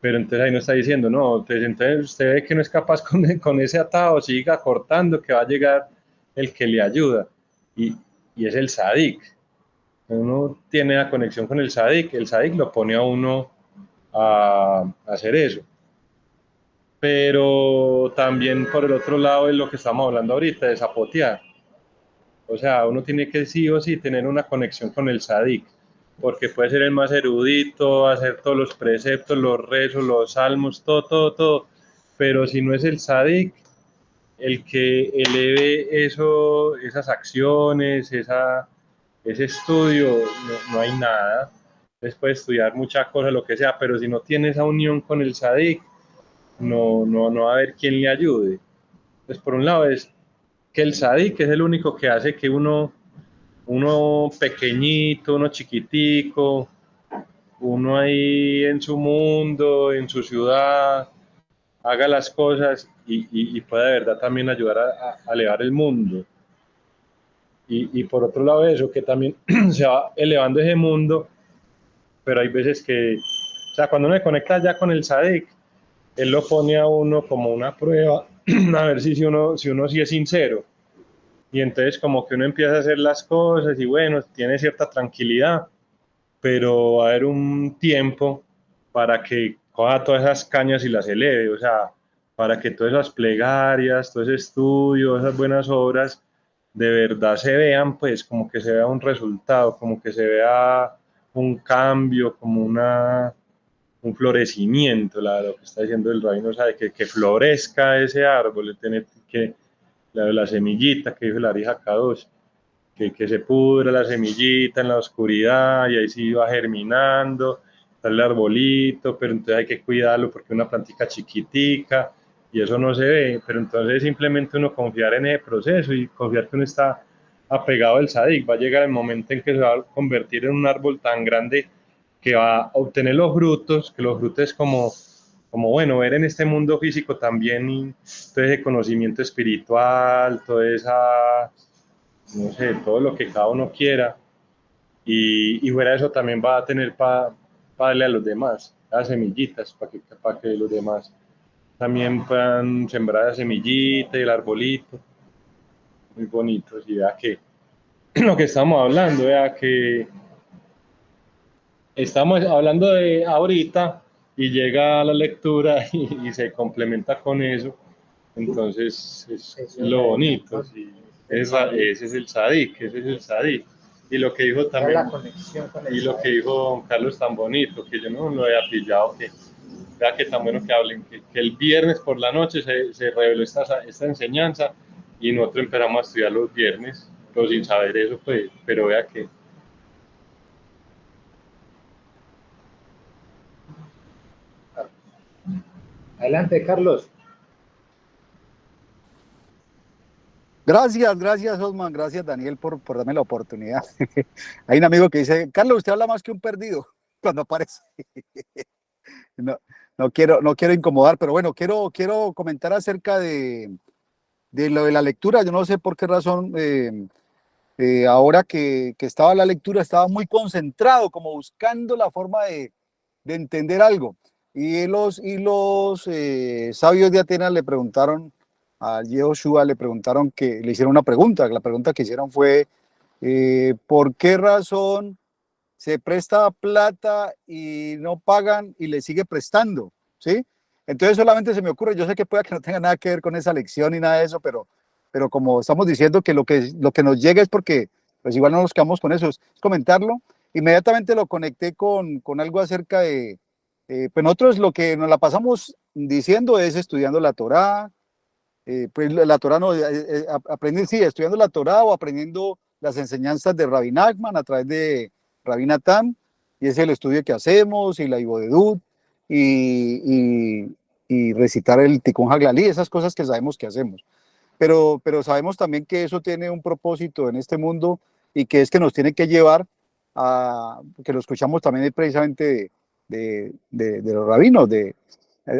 Pero entonces ahí no está diciendo, no, pues entonces usted ve que no es capaz con ese atado, siga cortando, que va a llegar el que le ayuda. Y es el Sadik. Uno tiene la conexión con el Sadik lo pone a uno a hacer eso. Pero también por el otro lado es lo que estamos hablando ahorita, de zapotear. O sea, uno tiene que sí o sí tener una conexión con el Sadik, porque puede ser el más erudito, hacer todos los preceptos, los rezos, los salmos, todo, pero si no es el Sadik, el que eleve esas acciones, ese estudio, no hay nada. Entonces puede estudiar muchas cosas, lo que sea, pero si no tiene esa unión con el Sadik, no va a haber quien le ayude. Pues por un lado es que el Sadik es el único que hace que uno pequeñito, uno chiquitico, uno ahí en su mundo, en su ciudad, haga las cosas y pueda de verdad también ayudar a elevar el mundo. Y por otro lado eso, que también se va elevando ese mundo, pero hay veces que, o sea, cuando uno se conecta ya con el Sadik, él lo pone a uno como una prueba, a ver si uno sí es sincero. Y entonces como que uno empieza a hacer las cosas y bueno, tiene cierta tranquilidad, pero va a haber un tiempo para que coja todas esas cañas y las eleve, o sea, para que todas esas plegarias, todo ese estudio, esas buenas obras, de verdad se vean, pues como que se vea un resultado, como que se vea un cambio, como un florecimiento, lo que está diciendo el rabino, sabe que florezca ese árbol, tiene que la semillita que dijo la Arija Kadosh, que se pudra la semillita en la oscuridad y ahí sí va germinando, está el arbolito, pero entonces hay que cuidarlo porque es una plantica chiquitica y eso no se ve, pero entonces simplemente uno confiar en ese proceso y confiar que uno está apegado al Sadik, va a llegar el momento en que se va a convertir en un árbol tan grande que va a obtener los frutos, que los frutos es como bueno, ver en este mundo físico también todo ese conocimiento espiritual, toda esa, no sé, todo lo que cada uno quiera, y fuera de eso también va a tener para darle a los demás, las semillitas, para que los demás también puedan sembrar la semillita y el arbolito, muy bonito, y vea que lo que estamos hablando, vea que estamos hablando de ahorita y llega la lectura y se complementa con eso, entonces es lo bonito, sí. Ese es el sadik, ese es el sadik. Y lo que dijo también, y lo que dijo don Carlos tan bonito, que yo no lo había pillado, que vea que tan bueno que hablen, que el viernes por la noche se reveló esta enseñanza y nosotros empezamos a estudiar los viernes, pero sin saber eso, pues, pero vea que Adelante, Carlos. Gracias, Osman, gracias, Daniel, por darme la oportunidad. Hay un amigo que dice, Carlos, usted habla más que un perdido cuando aparece. No, no quiero incomodar, pero bueno, quiero comentar acerca de lo de la lectura. Yo no sé por qué razón, ahora que estaba la lectura, estaba muy concentrado, como buscando la forma de entender algo. Y los sabios de Atenas le preguntaron a Yehoshua, le hicieron una pregunta. La pregunta que hicieron fue, ¿por qué razón se presta plata y no pagan y le sigue prestando? ¿Sí? Entonces solamente se me ocurre, yo sé que pueda que no tenga nada que ver con esa lección ni nada de eso, pero como estamos diciendo que lo que nos llega es porque pues igual no nos quedamos con eso, es comentarlo. Inmediatamente lo conecté con algo acerca de, pues nosotros lo que nos la pasamos diciendo es estudiando la Torá, pues la Torá no, aprender, sí, estudiando la Torá o aprendiendo las enseñanzas de Rabbi Nachman a través de Rabbi Natan, y es el estudio que hacemos, y la Ibodedut, y recitar el Tikkun Haglalí, esas cosas que sabemos que hacemos. Pero sabemos también que eso tiene un propósito en este mundo, y que es que nos tiene que llevar a, que lo escuchamos también precisamente de los rabinos,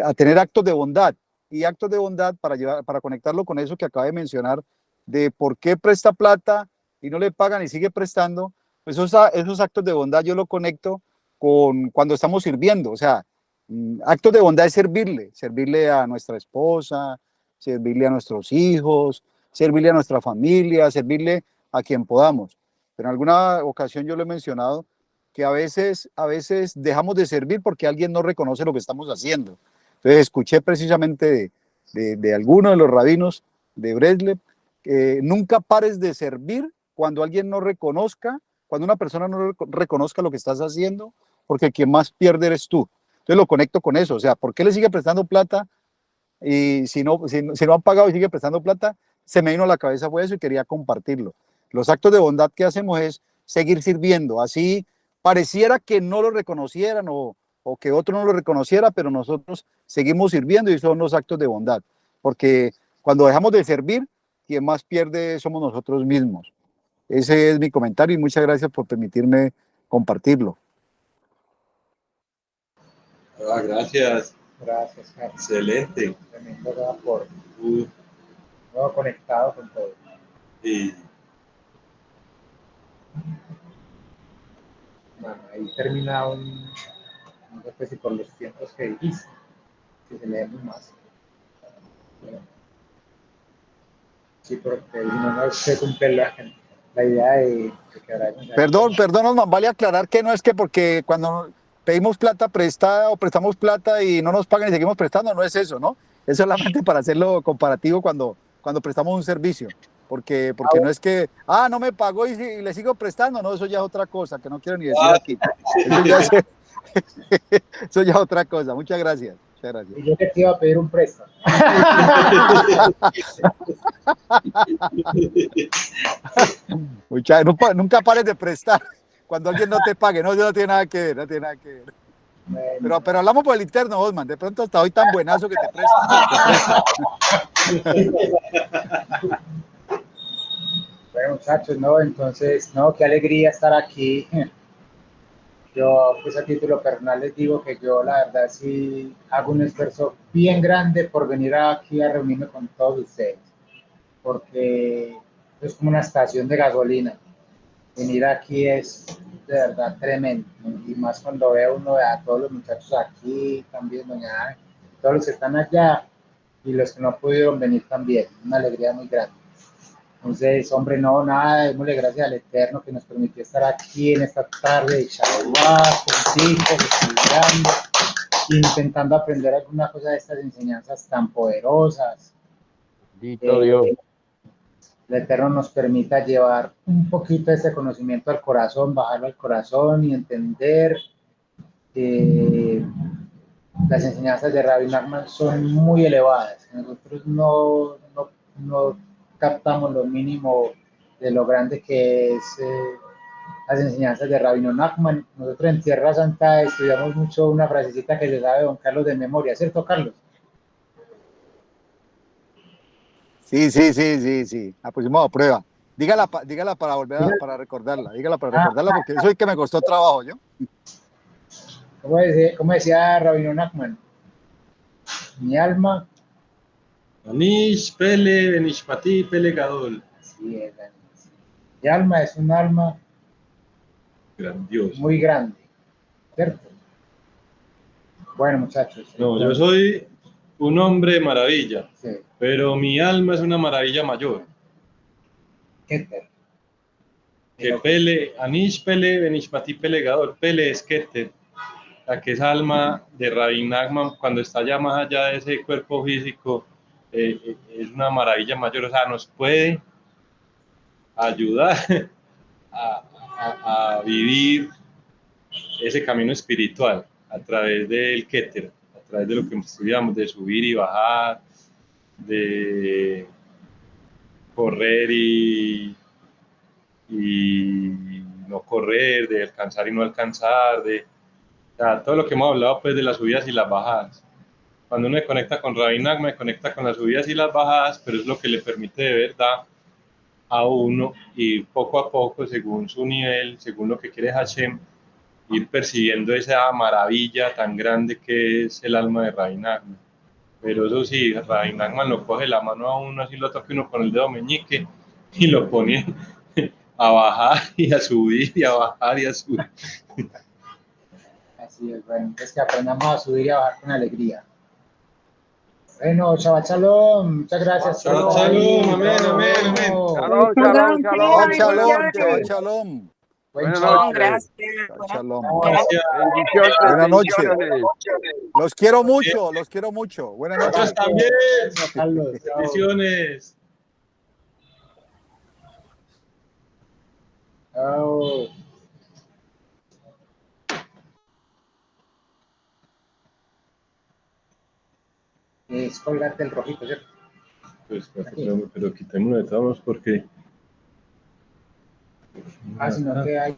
a tener actos de bondad, y actos de bondad para conectarlo con eso que acaba de mencionar, de por qué presta plata y no le pagan y sigue prestando. Pues esos actos de bondad yo lo conecto con cuando estamos sirviendo. O sea, actos de bondad es servirle a nuestra esposa, servirle a nuestros hijos, servirle a nuestra familia, servirle a quien podamos. Pero en alguna ocasión yo lo he mencionado, que a veces dejamos de servir porque alguien no reconoce lo que estamos haciendo. Entonces escuché precisamente de alguno de los rabinos de Breslev, nunca pares de servir cuando alguien no reconozca, cuando una persona no reconozca lo que estás haciendo, porque quien más pierde eres tú. Entonces lo conecto con eso, o sea, ¿por qué le sigue prestando plata? Y si no han pagado y sigue prestando plata, se me vino a la cabeza fue eso y quería compartirlo. Los actos de bondad que hacemos es seguir sirviendo, así pareciera que no lo reconocieran o que otro no lo reconociera, pero nosotros seguimos sirviendo y son los actos de bondad, porque cuando dejamos de servir, quien más pierde somos nosotros mismos. Ese es mi comentario y muchas gracias por permitirme compartirlo. Gracias. Gracias, Carlos. Excelente. Tremendo por todo conectado con todo. Y Bueno, ahí termina no sé si por los tiempos que dijiste, si se leemos más. Sí, porque no se cumple la idea de que habrá... Perdón, Osman, vale aclarar que no es que porque cuando pedimos plata prestada o prestamos plata y no nos pagan y seguimos prestando, no es eso, ¿no? Es solamente para hacerlo comparativo cuando prestamos un servicio. porque no es que, no me pagó y le sigo prestando, no, eso ya es otra cosa, que no quiero ni decir aquí. Eso ya es, eso ya es otra cosa. Muchas gracias. Muchas gracias. Y yo que te iba a pedir un préstamo. Nunca pares de prestar cuando alguien no te pague, no, eso no tiene nada que ver, no tiene nada que ver. Bueno, Pero hablamos por el interno, Osman, de pronto hasta hoy tan buenazo que te presta. bueno, muchachos, no, entonces, no, qué alegría estar aquí. Yo, pues a título personal les digo que yo la verdad sí hago un esfuerzo bien grande por venir aquí a reunirme con todos ustedes, porque es como una estación de gasolina. Venir aquí es de verdad tremendo, y más cuando veo uno a todos los muchachos aquí, también doña Ángel, todos los que están allá y los que no pudieron venir también, una alegría muy grande. Entonces, hombre, no, nada, démosle gracias al Eterno que nos permitió estar aquí en esta tarde de Shabbat, con hijos, estudiando, intentando aprender alguna cosa de estas enseñanzas tan poderosas. Bendito Dios. El Eterno nos permita llevar un poquito de ese conocimiento al corazón, bajarlo al corazón y entender que las enseñanzas de Rabbi Nachman son muy elevadas. Nosotros no captamos lo mínimo de lo grande que es las enseñanzas de Rabino Nachman. Nosotros en Tierra Santa estudiamos mucho una frasecita que se sabe don Carlos de memoria, ¿cierto, Carlos? Sí. La pusimos a prueba. Dígala para para recordarla. Dígala para recordarla porque eso es que me costó trabajo, ¿yo? ¿Cómo decía Rabino Nachman? Mi alma. Anish Pele, Benishpati, Pele Gadol. Sí, mi alma es un alma Grandioso. muy grande, ¿cierto? Bueno, muchachos. No, yo soy un hombre maravilla, sí, pero mi alma es una maravilla mayor. Keter. Que Pele, Anish Pele, Benishpati Pele Gadol. Pele es Keter, la que es alma de Rabbi Nachman, cuando está ya más allá de ese cuerpo físico, es una maravilla mayor, o sea, nos puede ayudar a vivir ese camino espiritual a través del Keter, a través de lo que estudiamos, de subir y bajar, de correr y no correr, de alcanzar y no alcanzar, todo lo que hemos hablado pues de las subidas y las bajadas. Cuando uno se conecta con Rabbi Nachman, me conecta con las subidas y las bajadas, pero es lo que le permite de verdad a uno ir poco a poco, según su nivel, según lo que quiere Hashem, ir persiguiendo esa maravilla tan grande que es el alma de Rabbi Nachman. Pero eso sí, Rabbi Nachman lo coge la mano a uno, así lo toca uno con el dedo meñique y lo pone a bajar y a subir y a bajar y a subir. Así es, bueno, es que aprendamos a subir y a bajar con alegría. Bueno, Shabbat Shalom, muchas gracias. Shabbat Shalom, amén. Shalom. Buenas noches. Gracias. Buenas noches. Los quiero mucho. Buenas noches. Nosotros también. Carlos, Bendiciones. chao. Es colgarte el rojito, ¿cierto? Pues, pero quitémoslo de todos porque... Sino que hay